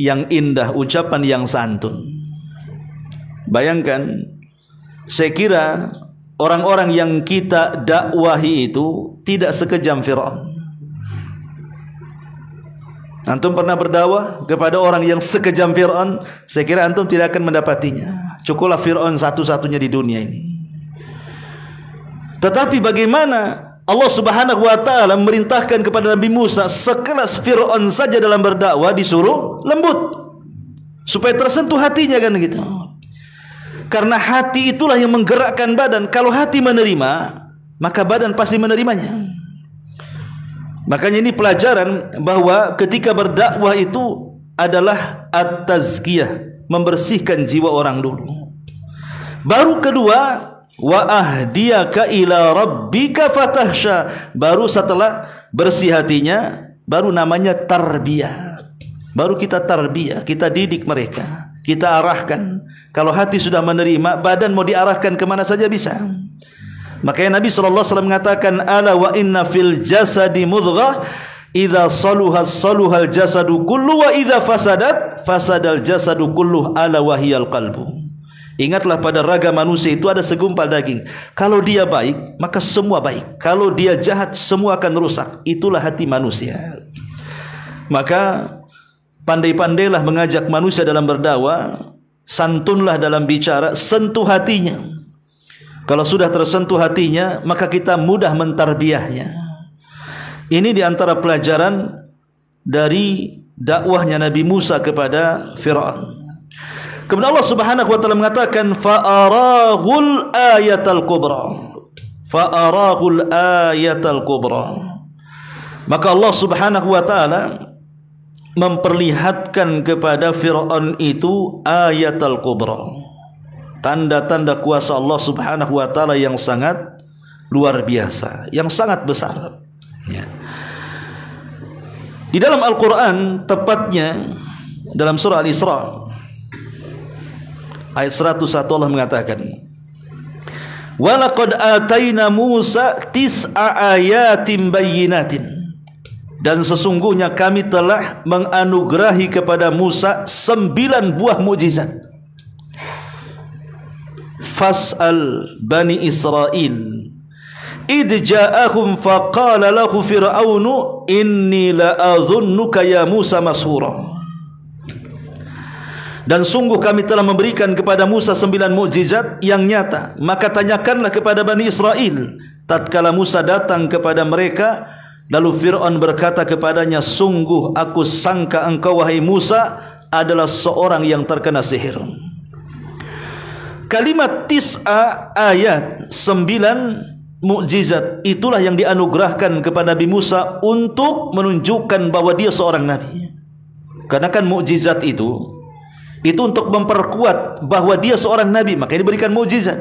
yang indah, ucapan yang santun. Bayangkan, saya kira orang-orang yang kita dakwahi itu tidak sekejam Firaun. Antum pernah berdakwah kepada orang yang sekejam Firaun? Saya kira antum tidak akan mendapatinya. Cukuplah Firaun satu-satunya di dunia ini. Tetapi bagaimana Allah Subhanahu wa taala memerintahkan kepada Nabi Musa, sekelas Firaun saja dalam berdakwah disuruh lembut supaya tersentuh hatinya, kan gitu. Karena hati itulah yang menggerakkan badan. Kalau hati menerima, maka badan pasti menerimanya. Makanya ini pelajaran bahwa ketika berdakwah itu adalah at-tazkiyah, membersihkan jiwa orang dulu. Baru kedua, wa ahdiyaka ila rabbika fatahsha. Baru setelah bersih hatinya, baru namanya tarbiyah. Baru kita tarbiyah, kita didik mereka, kita arahkan. Kalau hati sudah menerima, badan mau diarahkan kemana saja bisa. Makanya Nabi SAW mengatakan, ala wa inna fil jasadi mudghah idza saluha saluhal jasadu kullu wa idza fasadat fasadal jasadu kullu ala wahiyal qalbu. Ingatlah, pada raga manusia itu ada segumpal daging. Kalau dia baik, maka semua baik. Kalau dia jahat, semua akan rusak. Itulah hati manusia. Maka pandai-pandailah mengajak manusia dalam berdakwah, santunlah dalam bicara, sentuh hatinya. Kalau sudah tersentuh hatinya, maka kita mudah mentarbiyahnya. Ini diantara pelajaran dari dakwahnya Nabi Musa kepada Fir'aun. Kemudian Allah Subhanahu wa taala mengatakan, fa'arahul ayatal kubra. Fa'arahul ayatal kubra. Maka Allah Subhanahu wa taala memperlihatkan kepada Fir'aun itu ayatul kubra, tanda-tanda kuasa Allah Subhanahu wa taala yang sangat luar biasa, yang sangat besar. Ya. Di dalam Al-Quran, tepatnya dalam surah Al-Isra ayat 101, Allah mengatakan, "Walaqad ataina Musa tis'a ayatin bayyinatin." Dan sesungguhnya kami telah menganugerahi kepada Musa 9 buah mukjizat. Fas'al Bani Israel id ja'ahum faqala lahu fir'aunu inni la'adhunnuka ya Musa mashura. Dan sungguh kami telah memberikan kepada Musa 9 mukjizat yang nyata. Maka tanyakanlah kepada Bani Israel tatkala Musa datang kepada mereka, lalu Fir'aun berkata kepadanya, sungguh aku sangka engkau wahai Musa adalah seorang yang terkena sihir. Kalimat tis'a ayat, 9 mukjizat, itulah yang dianugerahkan kepada Nabi Musa untuk menunjukkan bahwa dia seorang nabi. Karena kan mukjizat itu untuk memperkuat bahwa dia seorang nabi, makanya diberikan mukjizat.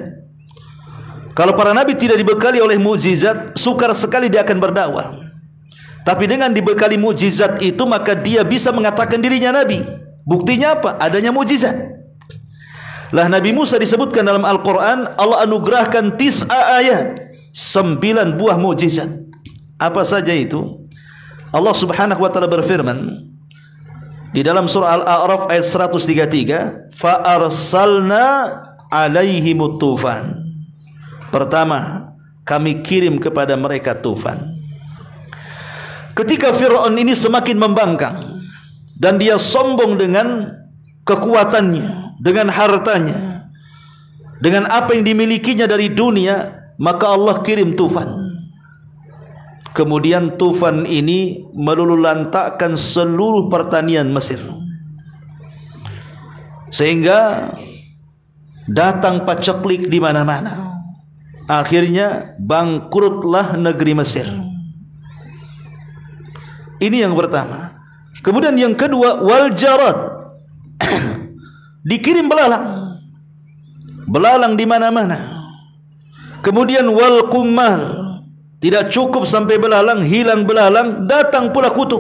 Kalau para nabi tidak dibekali oleh mukjizat, sukar sekali dia akan berdakwah. Tapi dengan dibekali mukjizat itu, maka dia bisa mengatakan dirinya nabi. Buktinya apa? Adanya mukjizat. Lah Nabi Musa disebutkan dalam Al-Quran, Allah anugerahkan tis'a ayat, 9 buah mukjizat. Apa saja itu? Allah Subhanahu wa taala berfirman di dalam surah Al-A'raf ayat 133, fa arsalna alaihimut tufan. Pertama, kami kirim kepada mereka tufan. Ketika Fir'aun ini semakin membangkang dan dia sombong dengan kekuatannya, dengan hartanya, dengan apa yang dimilikinya dari dunia, maka Allah kirim tufan. Kemudian tufan ini meluluhlantakkan seluruh pertanian Mesir, sehingga datang paceklik di mana-mana. Akhirnya bangkrutlah negeri Mesir. Ini yang pertama. Kemudian yang kedua, wal jarad. Dikirim belalang. Belalang di mana-mana. Kemudian wal kummal. Tidak cukup sampai belalang, hilang belalang, datang pula kutu.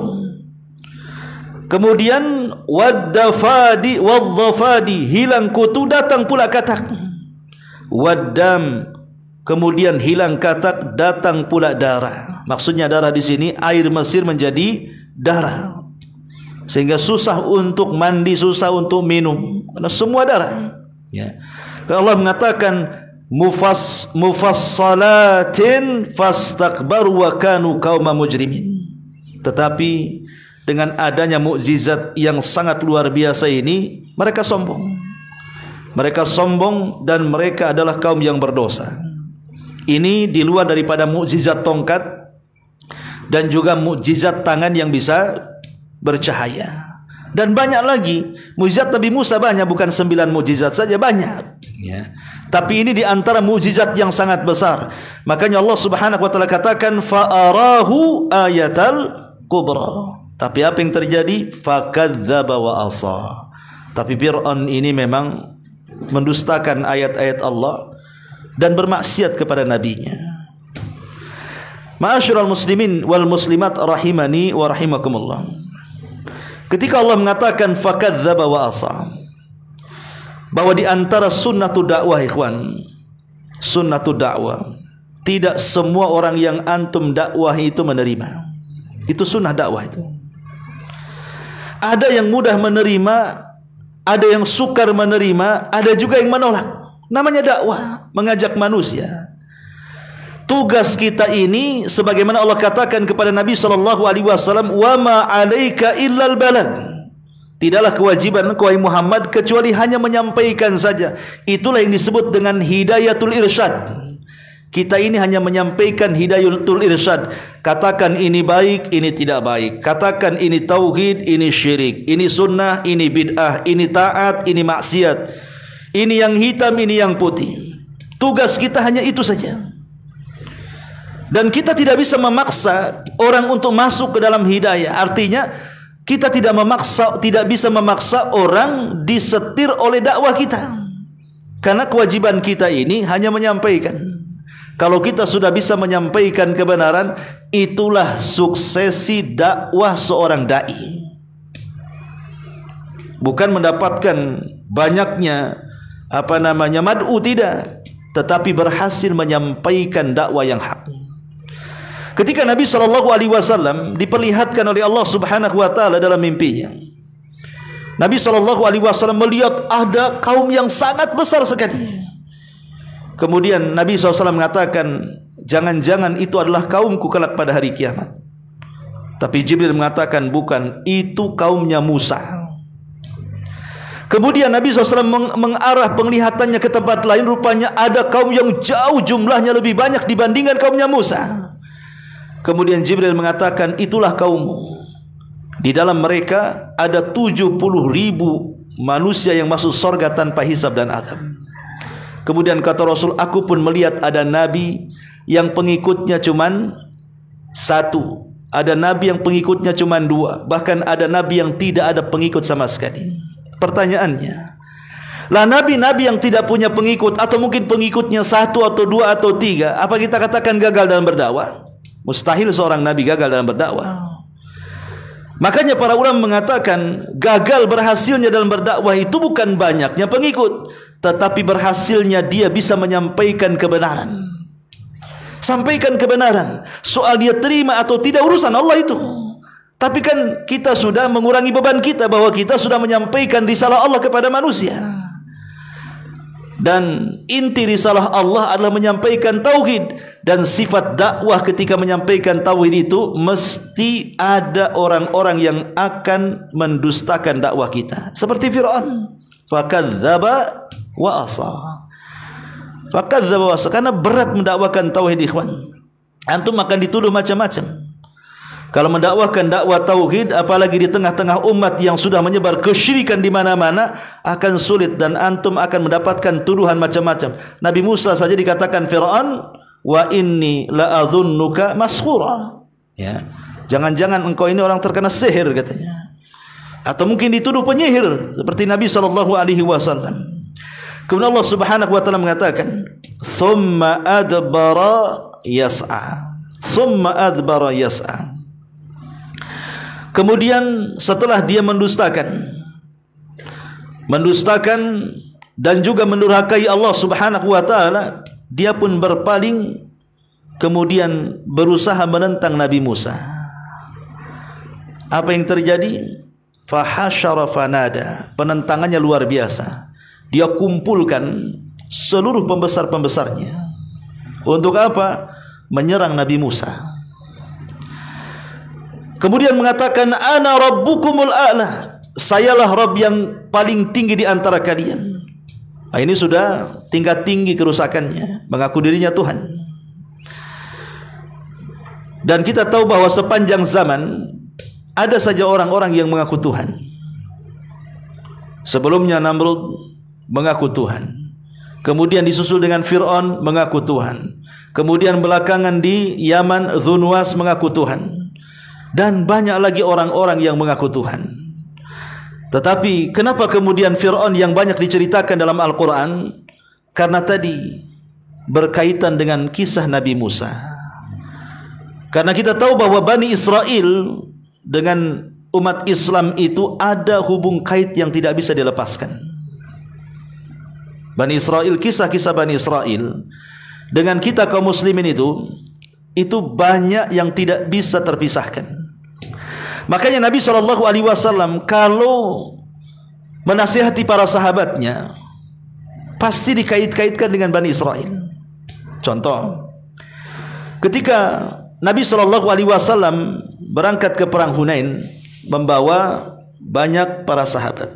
Kemudian waddafadi wadzafadi, hilang kutu, datang pula katak. Waddam, kemudian hilang katak, datang pula darah. Maksudnya darah di sini air Mesir menjadi darah, sehingga susah untuk mandi, susah untuk minum, karena semua darah. Ya. Kalau Allah mengatakan mufassalatin fastakbaru wa kanu qauma mujrimin. Tetapi dengan adanya mukjizat yang sangat luar biasa ini, mereka sombong. Mereka sombong dan mereka adalah kaum yang berdosa. Ini di luar daripada mukjizat tongkat dan juga mukjizat tangan yang bisa bercahaya. Dan banyak lagi mukjizat Nabi Musa, banyak, bukan 9 mukjizat saja, banyak. Ya. Tapi ini di antara mukjizat yang sangat besar. Makanya Allah Subhanahu wa taala katakan fa'arahu ayatal kubra. Tapi apa yang terjadi? Fakadzdzaba wa asa. Tapi Fir'aun ini memang mendustakan ayat-ayat Allah dan bermaksiat kepada nabinya. Ma'asyiral muslimin wal muslimat rahimani wa rahimakumullah. Ketika Allah mengatakan fakadzdzaba wa asa, bahwa di antara sunnatud dakwah, ikhwan, sunnatud dakwah, tidak semua orang yang antum dakwah itu menerima. Itu sunnah dakwah itu. Ada yang mudah menerima, ada yang sukar menerima, ada juga yang menolak. Namanya dakwah, mengajak manusia. Tugas kita ini sebagaimana Allah katakan kepada Nabi SAW, wa ma 'alaika illal balag. Tidaklah kewajiban engkau wahai Muhammad kecuali hanya menyampaikan saja. Itulah yang disebut dengan hidayatul irsyad. Kita ini hanya menyampaikan hidayatul irsyad. Katakan ini baik, ini tidak baik. Katakan ini tauhid, ini syirik. Ini sunnah, ini bid'ah. Ini taat, ini maksiat. Ini yang hitam, ini yang putih. Tugas kita hanya itu saja. Dan kita tidak bisa memaksa orang untuk masuk ke dalam hidayah. Artinya Kita tidak bisa memaksa orang disetir oleh dakwah kita. Karena kewajiban kita ini hanya menyampaikan. Kalau kita sudah bisa menyampaikan kebenaran, itulah suksesi dakwah seorang dai. Bukan mendapatkan banyaknya mad'u, tidak, tetapi berhasil menyampaikan dakwah yang hak. Ketika Nabi SAW diperlihatkan oleh Allah Subhanahu wa taala dalam mimpinya, Nabi SAW melihat ada kaum yang sangat besar sekali. Kemudian Nabi SAW mengatakan, jangan-jangan itu adalah kaumku kelak pada hari kiamat. Tapi Jibril mengatakan, bukan, itu kaumnya Musa. Kemudian Nabi SAW mengarah penglihatannya ke tempat lain. Rupanya ada kaum yang jauh jumlahnya lebih banyak dibandingkan kaumnya Musa. Kemudian Jibril mengatakan, itulah kaummu. Di dalam mereka ada 70.000 manusia yang masuk surga tanpa hisab dan adab. Kemudian kata Rasul, aku pun melihat ada nabi yang pengikutnya cuman 1, ada nabi yang pengikutnya cuman 2, bahkan ada nabi yang tidak ada pengikut sama sekali. Pertanyaannya, lah nabi-nabi yang tidak punya pengikut, atau mungkin pengikutnya 1 atau 2 atau 3, apa kita katakan gagal dalam berdakwah? Mustahil seorang nabi gagal dalam berdakwah. Makanya para ulama mengatakan, gagal berhasilnya dalam berdakwah itu bukan banyaknya pengikut, tetapi berhasilnya dia bisa menyampaikan kebenaran. Sampaikan kebenaran. Soal dia terima atau tidak urusan Allah itu. Tapi kan kita sudah mengurangi beban kita, bahwa kita sudah menyampaikan risalah Allah kepada manusia. Dan inti risalah Allah adalah menyampaikan tauhid. Dan sifat dakwah ketika menyampaikan tauhid itu, mesti ada orang-orang yang akan mendustakan dakwah kita. Seperti Fir'aun, fakadzdzaba wa asa. Fakadzdzaba wa asa, karena berat mendakwakan tauhid, ikhwan. Antum akan dituduh macam-macam. Kalau mendakwahkan dakwah tauhid, apalagi di tengah-tengah umat yang sudah menyebar kesyirikan di mana-mana, akan sulit dan antum akan mendapatkan tuduhan macam-macam. Nabi Musa saja dikatakan Fir'aun, wa inni la'adhunnuka maskhura. Ya, jangan-jangan engkau ini orang terkena sihir, katanya. Atau mungkin dituduh penyihir seperti Nabi SAW. Kemudian Allah Subhanahu wa taala mengatakan, "Tsumma adbara yas'a." Tsumma adbara yas'a. Kemudian setelah dia mendustakan dan juga mendurhakai Allah Subhanahu wa taala, dia pun berpaling, kemudian berusaha menentang Nabi Musa. Apa yang terjadi? Fahasyara fanada. Penentangannya luar biasa. Dia kumpulkan seluruh pembesar-pembesarnya. Untuk apa? Menyerang Nabi Musa. Kemudian mengatakan, ana rabbukumul a'la. Sayalah Rabb yang paling tinggi di antara kalian. Nah, ini sudah tingkat tinggi kerusakannya, mengaku dirinya Tuhan. Dan kita tahu bahwa sepanjang zaman ada saja orang-orang yang mengaku Tuhan. Sebelumnya Namrud mengaku Tuhan, kemudian disusul dengan Fir'aun mengaku Tuhan, kemudian belakangan di Yaman Dzunwas mengaku Tuhan, dan banyak lagi orang-orang yang mengaku Tuhan. Tetapi kenapa kemudian Fir'aun yang banyak diceritakan dalam Al-Quran? Karena tadi berkaitan dengan kisah Nabi Musa. Karena kita tahu bahwa Bani Israel dengan umat Islam itu ada hubung kait yang tidak bisa dilepaskan. Bani Israel, kisah-kisah Bani Israel dengan kita kaum muslimin itu banyak yang tidak bisa terpisahkan. Makanya Nabi SAW kalau menasihati para sahabatnya pasti dikait-kaitkan dengan Bani Israel. Contoh, ketika Nabi SAW berangkat ke perang Hunain membawa banyak para sahabat.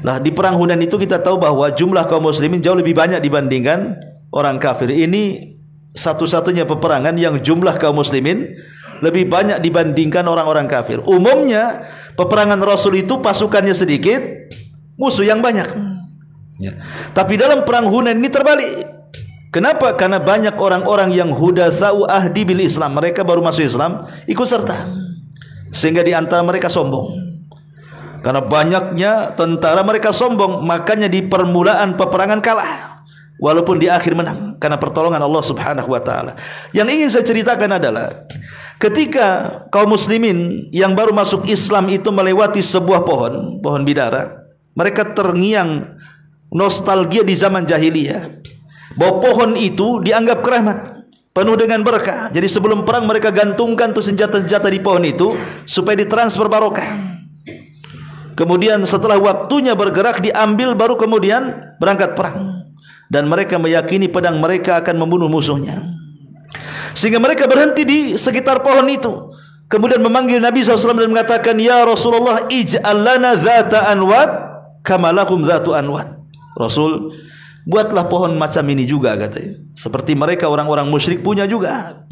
Nah, di perang Hunain itu kita tahu bahwa jumlah kaum muslimin jauh lebih banyak dibandingkan orang kafir. Ini satu-satunya peperangan yang jumlah kaum muslimin lebih banyak dibandingkan orang-orang kafir. Umumnya peperangan Rasul itu pasukannya sedikit, musuh yang banyak. Ya. Tapi dalam perang Hunain ini terbalik. Kenapa? Karena banyak orang-orang yang hudatsau ahdi bil Islam, mereka baru masuk Islam, ikut serta. sehingga di antara mereka sombong. Karena banyaknya tentara mereka sombong, makanya di permulaan peperangan kalah, walaupun di akhir menang karena pertolongan Allah Subhanahu wa taala. Yang ingin saya ceritakan adalah ketika kaum muslimin yang baru masuk Islam itu melewati sebuah pohon bidara, mereka terngiang nostalgia di zaman jahiliyah bahwa pohon itu dianggap keramat, penuh dengan berkah. Jadi sebelum perang mereka gantungkan tuh senjata-senjata di pohon itu supaya ditransfer barokah. Kemudian setelah waktunya bergerak diambil, baru kemudian berangkat perang. Dan mereka meyakini pedang mereka akan membunuh musuhnya, sehingga mereka berhenti di sekitar pohon itu. Kemudian memanggil Nabi SAW dan mengatakan, "Ya Rasulullah, ij'al lana dhata anwat kama lakum dhatu anwat." Rasul, buatlah pohon macam ini juga, katanya, seperti mereka orang-orang musyrik punya juga.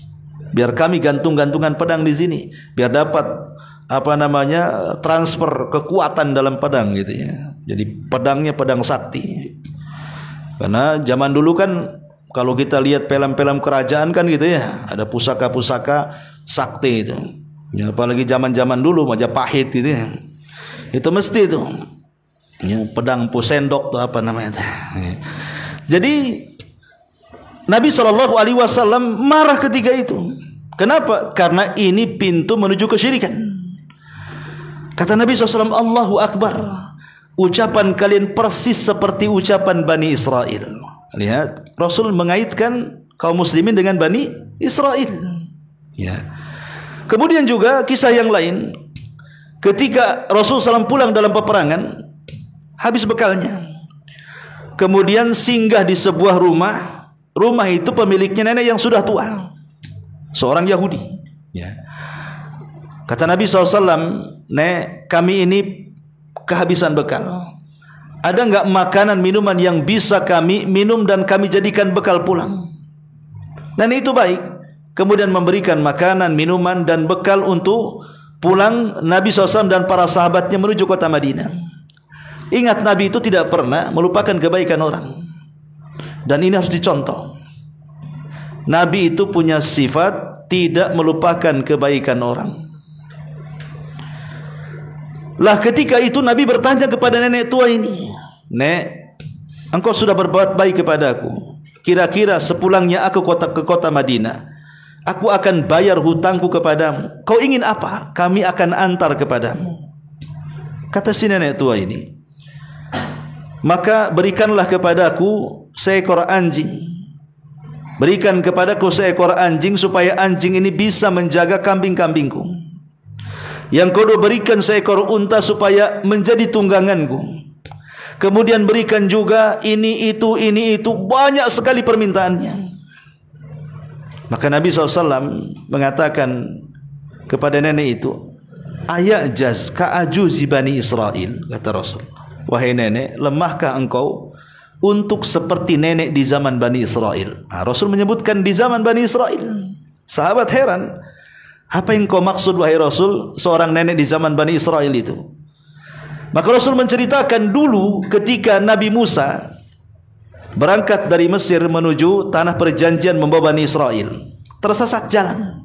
Biar kami gantung-gantungan pedang di sini, biar dapat transfer kekuatan dalam pedang gitu ya. Jadi pedangnya pedang sakti. Karena zaman dulu kan kalau kita lihat film-film kerajaan kan gitu ya, ada pusaka-pusaka sakti itu. Ya, apalagi zaman-zaman dulu Majapahit gitu ya. Itu mesti itu. Ya, pedang pusendok tuh apa namanya itu. Ya. Jadi Nabi SAW marah ketika itu. Kenapa? Karena ini pintu menuju kesyirikan. Kata Nabi SAW, Allahu Akbar, ucapan kalian persis seperti ucapan Bani Israel. Lihat, Rasul mengaitkan kaum muslimin dengan Bani Israel. Ya. Kemudian juga kisah yang lain, ketika Rasul SAW pulang dalam peperangan, habis bekalnya, kemudian singgah di sebuah rumah. Rumah itu pemiliknya nenek yang sudah tua, seorang Yahudi. Ya. Kata Nabi SAW, "Nek, kami ini kehabisan bekal. Ada enggak makanan minuman yang bisa kami minum dan kami jadikan bekal pulang?" Dan itu baik. Kemudian memberikan makanan, minuman dan bekal untuk pulang Nabi SAW dan para sahabatnya menuju kota Madinah. Ingat, Nabi itu tidak pernah melupakan kebaikan orang. Dan ini harus dicontoh. Nabi itu punya sifat tidak melupakan kebaikan orang. Lah ketika itu Nabi bertanya kepada nenek tua ini, "Nek, engkau sudah berbuat baik kepadaku. Kira-kira sepulangnya aku ke kota Madinah, aku akan bayar hutangku kepadamu. Kau ingin apa? Kami akan antar kepadamu." Kata si nenek tua ini, "Maka berikanlah kepadaku seekor anjing. Berikan kepadaku seekor anjing supaya anjing ini bisa menjaga kambing-kambingku. Yang kedua, berikan seekor unta supaya menjadi tungganganku. Kemudian berikan juga ini itu, banyak sekali permintaannya." Maka Nabi SAW mengatakan kepada nenek itu, "Ayajaz ka'ajuzi Bani Israel," kata Rasul. "Wahai nenek, lemahkah engkau untuk seperti nenek di zaman Bani Israel?" Rasul menyebutkan di zaman Bani Israel. Sahabat heran, "Apa yang kau maksud wahai Rasul, seorang nenek di zaman Bani Israel itu?" Maka Rasul menceritakan dulu ketika Nabi Musa berangkat dari Mesir menuju tanah perjanjian membawa Bani Israel, tersesat jalan,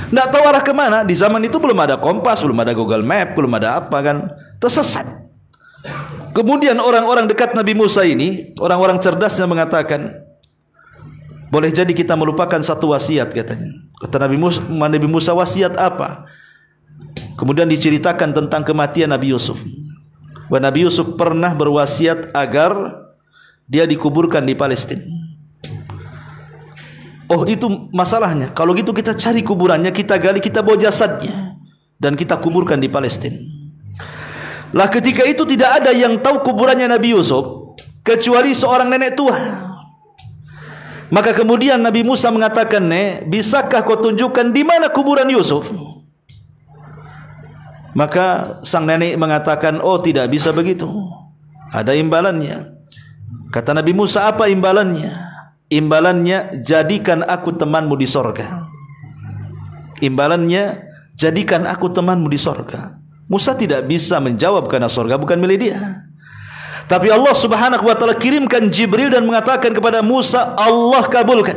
tidak tahu arah kemana. Di zaman itu belum ada kompas, belum ada Google Map, belum ada apa kan, tersesat. Kemudian orang-orang dekat Nabi Musa ini, orang-orang cerdasnya mengatakan, "Boleh jadi kita melupakan satu wasiat," katanya. Kata Nabi Musa, "Wasiat apa?" Kemudian diceritakan tentang kematian Nabi Yusuf. Bahwa Nabi Yusuf pernah berwasiat agar dia dikuburkan di Palestina. Oh, itu masalahnya. Kalau gitu kita cari kuburannya, kita gali, kita bawa jasadnya dan kita kuburkan di Palestina. Lah ketika itu tidak ada yang tahu kuburannya Nabi Yusuf kecuali seorang nenek tua. Maka kemudian Nabi Musa mengatakan, "Nek, bisakah kau tunjukkan di mana kuburan Yusuf?" Maka sang nenek mengatakan, "Oh, tidak bisa begitu. Ada imbalannya." Kata Nabi Musa, "Apa imbalannya?" "Imbalannya, jadikan aku temanmu di sorga." Imbalannya, jadikan aku temanmu di sorga. Musa tidak bisa menjawab karena sorga bukan milik dia. Tapi Allah Subhanahu wa taala kirimkan Jibril dan mengatakan kepada Musa, "Allah kabulkan."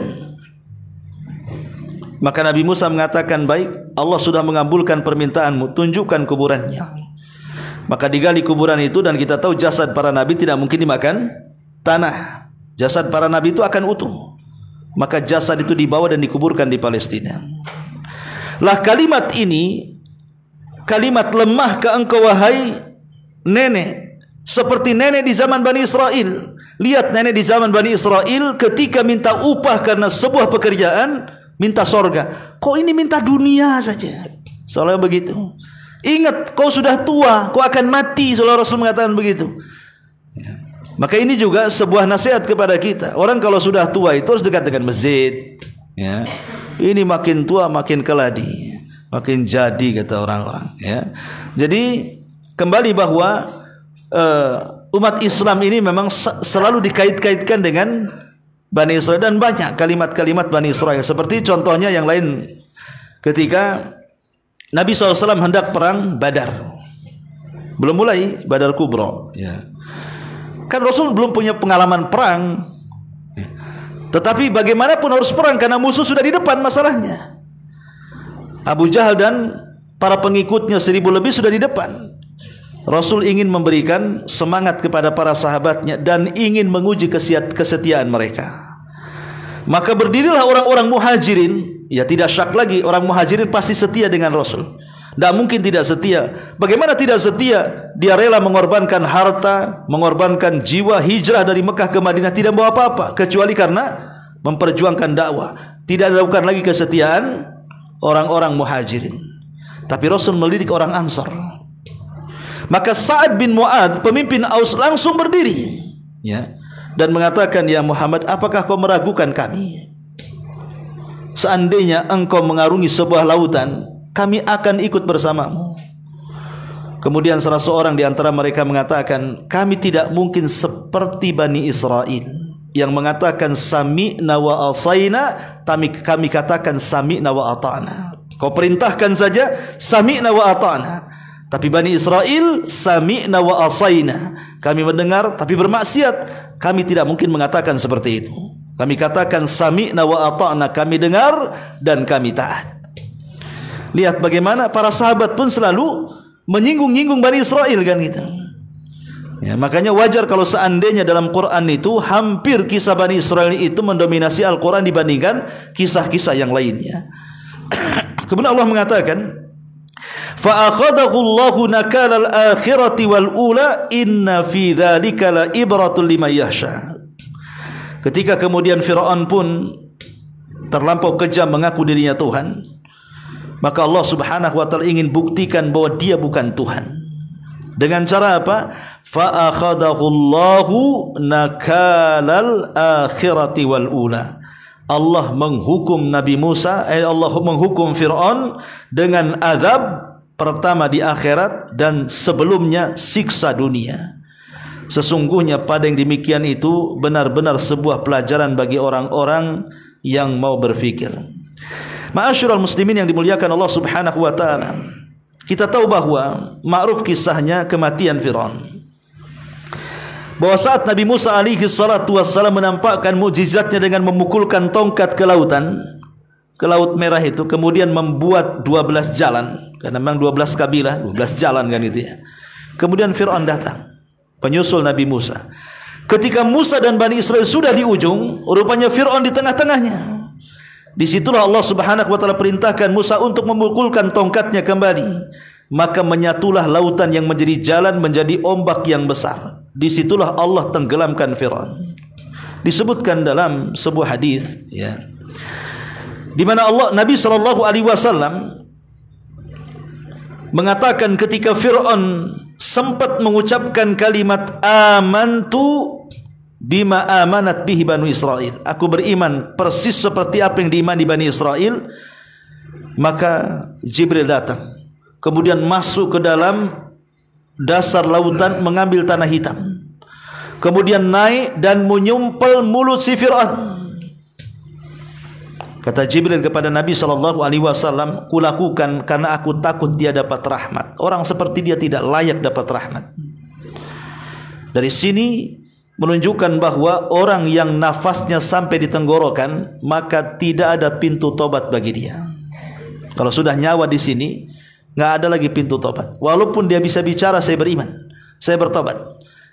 Maka Nabi Musa mengatakan, "Baik, Allah sudah mengabulkan permintaanmu, tunjukkan kuburannya. Maka digali kuburan itu, dan kita tahu jasad para nabi tidak mungkin dimakan tanah. Jasad para nabi itu akan utuh. Maka jasad itu dibawa dan dikuburkan di Palestina. Lah kalimat ini, kalimat lemahkah engkau wahai nenek, seperti nenek di zaman Bani Israel. Lihat nenek di zaman Bani Israel ketika minta upah karena sebuah pekerjaan, minta sorga. Kok ini minta dunia saja? Soalnya begitu. Ingat, kau sudah tua, kau akan mati. Soalnya Rasul mengatakan begitu. Ya. Maka ini juga sebuah nasihat kepada kita. Orang kalau sudah tua itu harus dekat dengan masjid. Ya. Ini makin tua makin keladi, makin jadi, kata orang-orang. Ya. Jadi kembali bahwa umat Islam ini memang selalu dikait-kaitkan dengan Bani Israel, dan banyak kalimat-kalimat Bani Israel. Seperti contohnya yang lain ketika Nabi SAW hendak perang Badar, belum mulai Badar Kubro. Ya. Kan Rasul belum punya pengalaman perang, tetapi bagaimanapun harus perang karena musuh sudah di depan. Masalahnya Abu Jahal dan para pengikutnya 1000 lebih sudah di depan. Rasul ingin memberikan semangat kepada para sahabatnya dan ingin menguji kesetiaan mereka. Maka berdirilah orang-orang muhajirin. Ya, tidak syak lagi, orang muhajirin pasti setia dengan Rasul. Tidak mungkin tidak setia. Bagaimana tidak setia? Dia rela mengorbankan harta, mengorbankan jiwa, hijrah dari Mekah ke Madinah, tidak bawa apa-apa kecuali karena memperjuangkan dakwah. Tidak dilakukan lagi kesetiaan orang-orang muhajirin. Tapi Rasul mendidik orang Ansar. Maka Sa'ad bin Mu'adz, pemimpin Aus, langsung berdiri, ya, dan mengatakan, ya Muhammad, apakah kau meragukan kami? Seandainya engkau mengarungi sebuah lautan, kami akan ikut bersamamu. Kemudian salah seorang di antara mereka mengatakan, kami tidak mungkin seperti Bani Israel yang mengatakan sami'na wa asaina, kami katakan sami'na wa ata'na. Kau perintahkan saja sami'na wa ata'na. Tapi Bani Israel sami'na wa asaina, kami mendengar tapi bermaksiat. Kami tidak mungkin mengatakan seperti itu. Kami katakan sami'na wa ata'na, kami dengar dan kami taat. Lihat bagaimana para sahabat pun selalu menyinggung-nyinggung Bani Israel, kan gitu. Ya, makanya wajar kalau seandainya dalam Quran itu hampir kisah Bani Israel itu mendominasi Al-Quran dibandingkan kisah-kisah yang lainnya. Kemudian Allah mengatakan, فَأَخَذَهُ اللَّهُ نَكَالَ الْآخِرَةِ وَالْأُولَى إِنَّ فِي ذَلِكَ لَإِبْرَةٌ لِمَنْ يَخْشَى. Ketika kemudian Fir'aun pun terlampau kejam mengaku dirinya Tuhan, maka Allah Subhanahu wa taala ingin buktikan bahwa dia bukan Tuhan. Dengan cara apa? فَأَخَذَهُ اللَّهُ نَكَالَ الْآخِرَةِ وَالْأُولَى. Allah menghukum Nabi Musa, Allah menghukum Fir'aun dengan azab pertama di akhirat dan sebelumnya siksa dunia. Sesungguhnya pada yang demikian itu benar-benar sebuah pelajaran bagi orang-orang yang mau berfikir. Ma'asyiral muslimin yang dimuliakan Allah Subhanahu wa taala. Kita tahu bahwa ma'ruf kisahnya kematian Fir'aun. Bahwa saat Nabi Musa alaihi salatu wassalam menampakkan mukjizatnya dengan memukulkan tongkat ke lautan, ke Laut Merah itu, kemudian membuat 12 jalan, karena memang 12 kabilah, 12 jalan kan itu ya. Kemudian Fir'aun datang, penyusul Nabi Musa. Ketika Musa dan Bani Israel sudah di ujung, rupanya Fir'aun di tengah-tengahnya. Disitulah Allah Subhanahu wa taala perintahkan Musa untuk memukulkan tongkatnya kembali. Maka menyatulah lautan yang menjadi jalan menjadi ombak yang besar. Disitulah Allah tenggelamkan Fir'aun. Disebutkan dalam sebuah hadis, ya, di mana Nabi SAW mengatakan ketika Fir'aun sempat mengucapkan kalimat amantu bima amanat bihi Banu Israel, aku beriman persis seperti apa yang diimani Bani Israel, maka Jibril datang, kemudian masuk ke dalam dasar lautan mengambil tanah hitam, kemudian naik dan menyumpel mulut si Fir'aun. Kata Jibril kepada Nabi SAW, kulakukan karena aku takut dia dapat rahmat. Orang seperti dia tidak layak dapat rahmat. Dari sini menunjukkan bahwa orang yang nafasnya sampai di tenggorokan, maka tidak ada pintu tobat bagi dia. Kalau sudah nyawa di sini, nggak ada lagi pintu tobat. Walaupun dia bisa bicara, saya beriman, saya bertobat.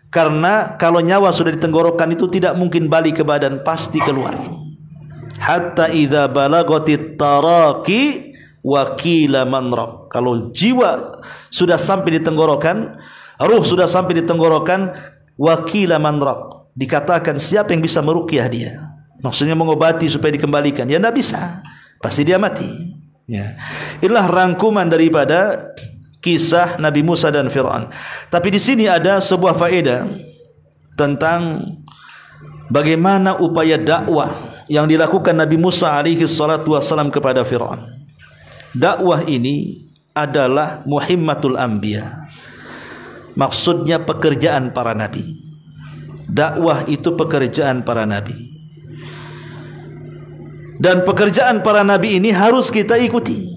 Karena kalau nyawa sudah di tenggorokan itu tidak mungkin balik ke badan, pasti keluar. Hatta idza balagatit taraqi wa qila man raq. Kalau jiwa sudah sampai di tenggorokan, ruh sudah sampai di tenggorokan, wa qila man raq. Dikatakan siapa yang bisa meruqyah dia? Maksudnya mengobati supaya dikembalikan. Ya tidak bisa. Pasti dia mati. Ya. Inilah rangkuman daripada kisah Nabi Musa dan Fir'aun. Tapi di sini ada sebuah faedah tentang bagaimana upaya dakwah yang dilakukan Nabi Musa alaihi salatu wassalam kepada Fir'aun. Dakwah ini adalah muhimmatul anbiya. Maksudnya pekerjaan para nabi. Dakwah itu pekerjaan para nabi. Dan pekerjaan para nabi ini harus kita ikuti.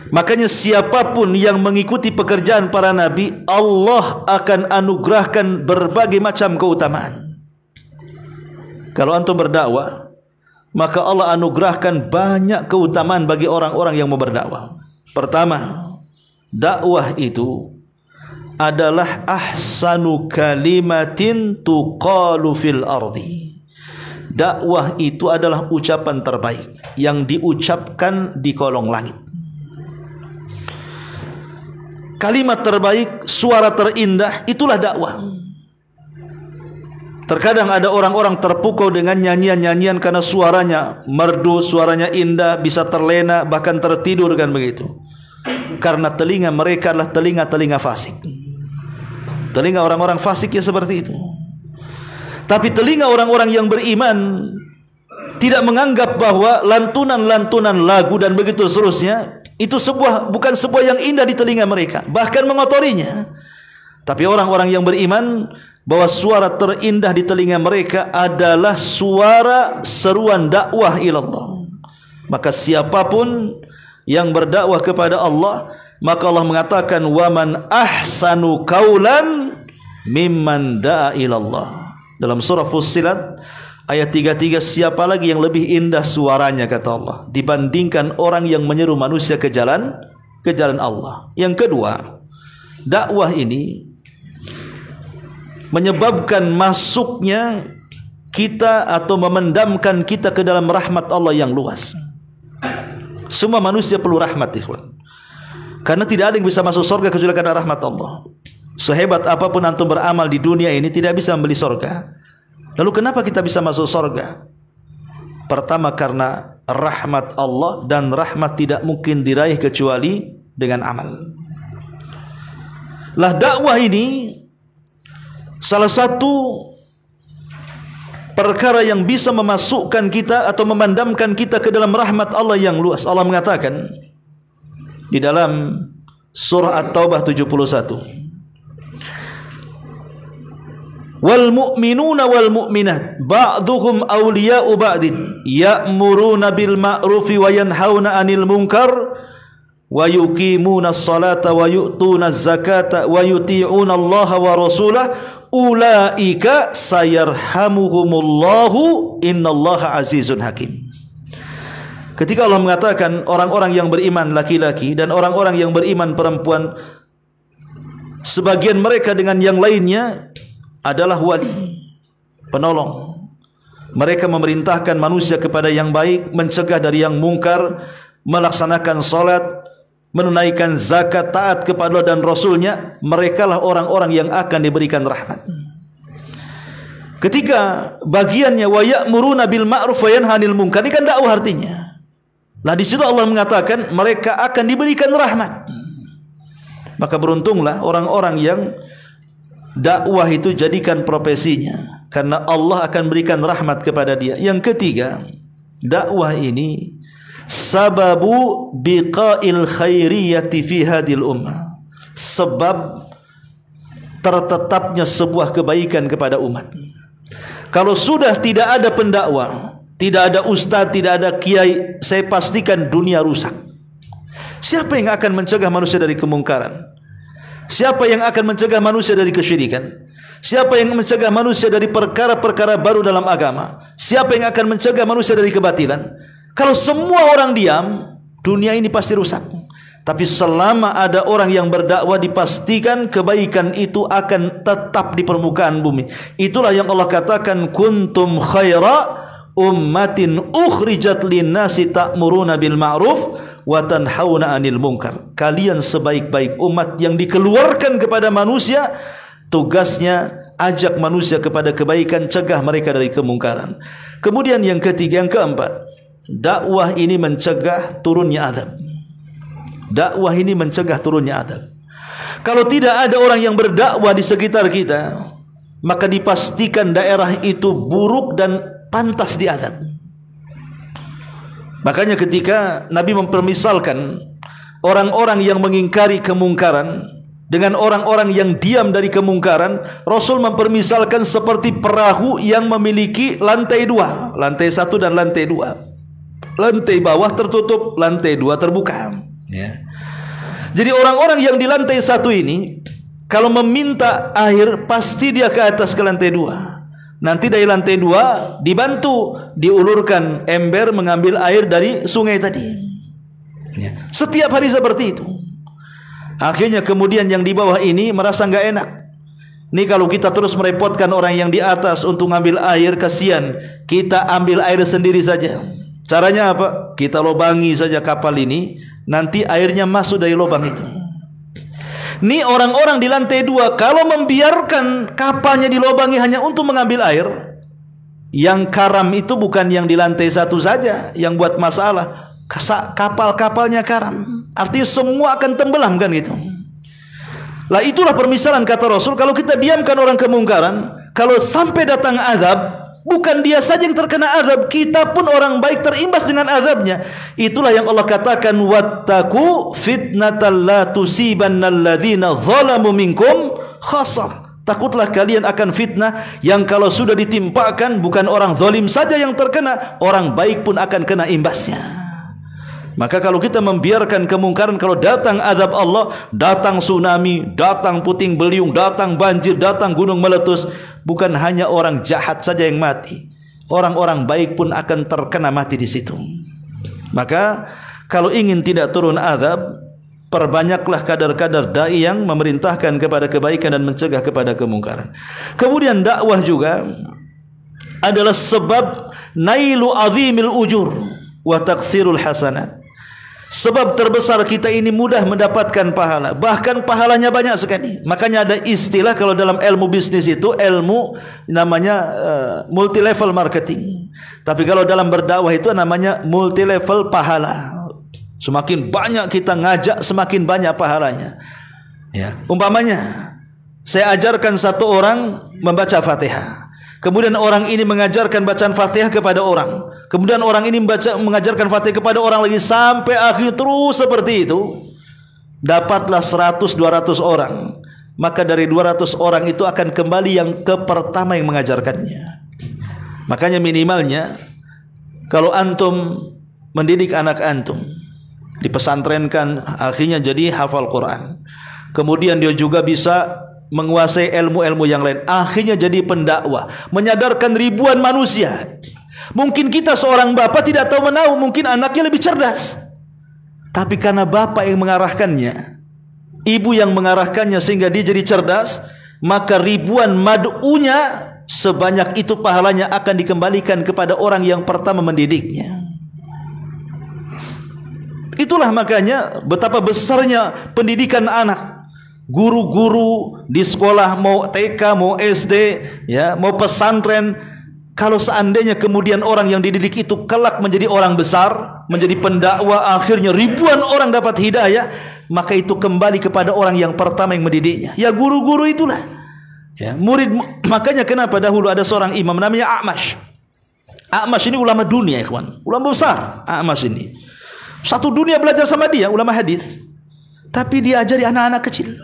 Makanya siapapun yang mengikuti pekerjaan para nabi, Allah akan anugerahkan berbagai macam keutamaan. Kalau antum berdakwah, maka Allah anugerahkan banyak keutamaan bagi orang-orang yang mau berdakwah. Pertama, dakwah itu adalah ahsanu kalimatin tuqalu fil ardi. Dakwah itu adalah ucapan terbaik yang diucapkan di kolong langit. Kalimat terbaik, suara terindah, itulah dakwah. Terkadang ada orang-orang terpukau dengan nyanyian-nyanyian karena suaranya merdu, suaranya indah, bisa terlena, bahkan tertidur kan begitu. Karena telinga mereka adalah telinga-telinga fasik. Telinga orang-orang fasik ya seperti itu. Tapi telinga orang-orang yang beriman tidak menganggap bahwa lantunan-lantunan lagu dan begitu seterusnya itu bukan sebuah yang indah di telinga mereka, bahkan mengotorinya. Tapi orang-orang yang beriman bahwa suara terindah di telinga mereka adalah suara seruan dakwah ilallah. Maka siapapun yang berdakwah kepada Allah, maka Allah mengatakan waman ahsanu qaulan mimman da'a ilallah. Dalam surah Fussilat ayat 33, siapa lagi yang lebih indah suaranya kata Allah dibandingkan orang yang menyeru manusia ke jalan Allah. Yang kedua, dakwah ini menyebabkan masuknya kita atau memendamkan kita ke dalam rahmat Allah yang luas. Semua manusia perlu rahmat, ikhwan. Karena tidak ada yang bisa masuk surga kecuali karena rahmat Allah. Sehebat apapun antum beramal di dunia ini tidak bisa membeli surga. Lalu kenapa kita bisa masuk surga? Pertama karena rahmat Allah, dan rahmat tidak mungkin diraih kecuali dengan amal. Lah dakwah ini salah satu perkara yang bisa memasukkan kita atau memandamkan kita ke dalam rahmat Allah yang luas. Allah mengatakan di dalam surah At-Taubah 71, wal mu'minuna wal mu'minat ba'duhum awliya'u ba'din ya'muruna bil ma'rufi wa yanhauna 'anil munkar wa yuqimuna as-salata wa yu'tuna az-zakata wa yuti'una Allah wa rasulahu ulaika sayarhamuhumullahu innallaha azizun hakim. Ketika Allah mengatakan orang-orang yang beriman laki-laki dan orang-orang yang beriman perempuan, sebagian mereka dengan yang lainnya adalah wali, penolong. Mereka memerintahkan manusia kepada yang baik, mencegah dari yang mungkar, melaksanakan salat, menunaikan zakat, taat kepada Allah dan Rasulnya. Merekalah orang-orang yang akan diberikan rahmat. Ketika bagiannya wa ya'muruna bil ma'ruf wa yanhauna 'anil munkar, ini kan dakwah artinya. Lah di situ Allah mengatakan mereka akan diberikan rahmat. Maka beruntunglah orang-orang yang dakwah itu jadikan profesinya, karena Allah akan berikan rahmat kepada dia. Yang ketiga, dakwah ini sababu biqa'il khairiyati fi hadil ummah, sebab tertetapnya sebuah kebaikan kepada umat. Kalau sudah tidak ada pendakwah, tidak ada ustaz, tidak ada kiai, saya pastikan dunia rusak. Siapa yang akan mencegah manusia dari kemungkaran? Siapa yang akan mencegah manusia dari kesyirikan? Siapa yang mencegah manusia dari perkara-perkara baru dalam agama? Siapa yang akan mencegah manusia dari kebatilan? Kalau semua orang diam, Dunia ini pasti rusak. Tapi selama ada orang yang berdakwah, dipastikan kebaikan itu akan tetap di permukaan bumi. Itulah yang Allah katakan, kuntum khaira ummatin ukhrijat linnasi ta'muruna bil ma'ruf wa tanhauna 'anil munkar. Kalian sebaik-baik umat yang dikeluarkan kepada manusia, tugasnya ajak manusia kepada kebaikan, cegah mereka dari kemungkaran. Kemudian yang ketiga, yang keempat, dakwah ini mencegah turunnya azab. Dakwah ini mencegah turunnya azab. Kalau tidak ada orang yang berdakwah di sekitar kita, maka dipastikan daerah itu buruk dan pantas diazab. Makanya ketika Nabi mempermisalkan orang-orang yang mengingkari kemungkaran dengan orang-orang yang diam dari kemungkaran, Rasul mempermisalkan seperti perahu yang memiliki lantai dua, lantai satu dan lantai dua. Lantai bawah tertutup, lantai dua terbuka. Ya. Jadi orang-orang yang di lantai satu ini, kalau meminta air, pasti dia ke atas ke lantai dua. Nanti dari lantai dua dibantu, diulurkan ember mengambil air dari sungai tadi. Ya. Setiap hari seperti itu. Akhirnya kemudian yang di bawah ini merasa nggak enak. Ini kalau kita terus merepotkan orang yang di atas untuk ngambil air, kasihan. Kita ambil air sendiri saja. Caranya apa? Kita lobangi saja kapal ini, nanti airnya masuk dari lubang itu. Ini orang-orang di lantai dua, kalau membiarkan kapalnya dilobangi hanya untuk mengambil air, yang karam itu bukan yang di lantai satu saja yang buat masalah, kapal-kapalnya karam. Artinya semua akan tenggelam kan gitu. Lah itulah permisalan kata Rasul, kalau kita diamkan orang kemungkaran, kalau sampai datang azab, bukan dia saja yang terkena azab, kita pun orang baik terimbas dengan azabnya. Itulah yang Allah katakan, wattaqu fitnatal la tusibannal ladzina zalamu minkum khassah. Takutlah kalian akan fitnah yang kalau sudah ditimpakan, bukan orang zalim saja yang terkena, orang baik pun akan kena imbasnya. Maka kalau kita membiarkan kemungkaran, kalau datang azab Allah, datang tsunami, datang puting beliung, datang banjir, datang gunung meletus, bukan hanya orang jahat saja yang mati, orang-orang baik pun akan terkena mati di situ. Maka kalau ingin tidak turun azab, perbanyaklah kadar-kadar dai yang memerintahkan kepada kebaikan dan mencegah kepada kemungkaran. Kemudian dakwah juga adalah sebab nailu azimil ujur wa taksirul hasanat. Sebab terbesar kita ini mudah mendapatkan pahala, bahkan pahalanya banyak sekali. Makanya ada istilah kalau dalam ilmu bisnis itu, ilmu namanya multi level marketing. Tapi kalau dalam berdakwah itu namanya multi level pahala. Semakin banyak kita ngajak, semakin banyak pahalanya. Ya, umpamanya saya ajarkan satu orang membaca Fatihah, kemudian orang ini mengajarkan bacaan Fatihah kepada orang, kemudian orang ini mengajarkan Fatihah kepada orang lagi, sampai akhir terus seperti itu. Dapatlah 100-200 orang, maka dari 200 orang itu akan kembali yang ke pertama yang mengajarkannya. Makanya minimalnya kalau antum mendidik anak antum, dipesantrenkan, akhirnya jadi hafal Quran, kemudian dia juga bisa menguasai ilmu-ilmu yang lain, akhirnya jadi pendakwah, menyadarkan ribuan manusia. Mungkin kita seorang bapak tidak tahu menahu, mungkin anaknya lebih cerdas, tapi karena bapak yang mengarahkannya, ibu yang mengarahkannya sehingga dia jadi cerdas, maka ribuan mad'unya sebanyak itu pahalanya akan dikembalikan kepada orang yang pertama mendidiknya. Itulah makanya betapa besarnya pendidikan anak. Guru-guru di sekolah, mau TK, mau SD, ya, mau pesantren, kalau seandainya kemudian orang yang dididik itu kelak menjadi orang besar, menjadi pendakwah, akhirnya ribuan orang dapat hidayah, maka itu kembali kepada orang yang pertama yang mendidiknya. Ya guru-guru itulah. Ya, murid. Makanya kenapa dahulu ada seorang imam namanya A'mash. A'mash ini ulama dunia, ikhwan. Ulama besar A'mash ini. Satu dunia belajar sama dia, ulama hadis. Tapi dia ajari anak-anak kecil.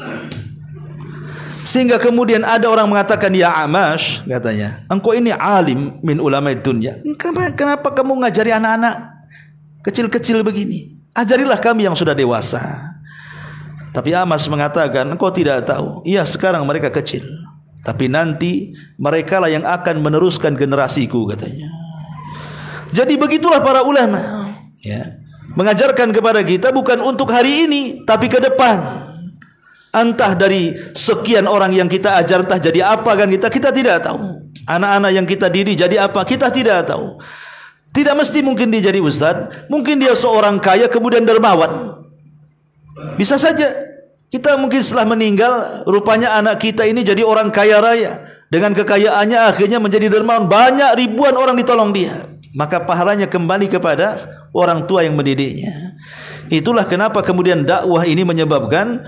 Sehingga kemudian ada orang mengatakan, ya A'mash, katanya, engkau ini alim min ulama dunia, kenapa kamu ngajari anak-anak kecil-kecil begini? Ajarilah kami yang sudah dewasa. Tapi A'mash mengatakan, engkau tidak tahu, iya sekarang mereka kecil, tapi nanti mereka lah yang akan meneruskan generasiku, katanya. Jadi begitulah para ulama, ya. mengajarkan kepada kita bukan untuk hari ini, tapi ke depan. Entah dari sekian orang yang kita ajar, entah jadi apa kan kita tidak tahu. Anak-anak yang kita didik jadi apa, kita tidak tahu. Tidak mesti mungkin dia jadi ustaz, mungkin dia seorang kaya kemudian dermawan. Bisa saja kita mungkin setelah meninggal, rupanya anak kita ini jadi orang kaya raya. Dengan kekayaannya akhirnya menjadi dermawan, banyak ribuan orang ditolong dia. Maka pahalanya kembali kepada orang tua yang mendidiknya. Itulah kenapa kemudian dakwah ini menyebabkan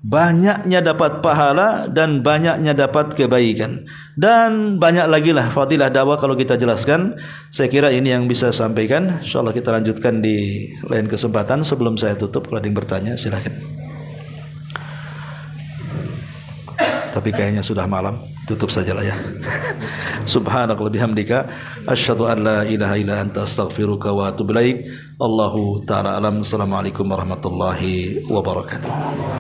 banyaknya dapat pahala dan banyaknya dapat kebaikan. Dan banyak lagi lah fadilah dakwah kalau kita jelaskan. Saya kira ini yang bisa saya sampaikan. InsyaAllah kita lanjutkan di lain kesempatan. Sebelum saya tutup, kalau ada yang bertanya silakan. Tapi kayaknya sudah malam, tutup sajalah ya. Subhanakallahumma bihamdika asyhadu an la ilaha illa anta astaghfiruka wa atubu ilaik. Allahu ta'ala alam. Assalamualaikum warahmatullahi wabarakatuh.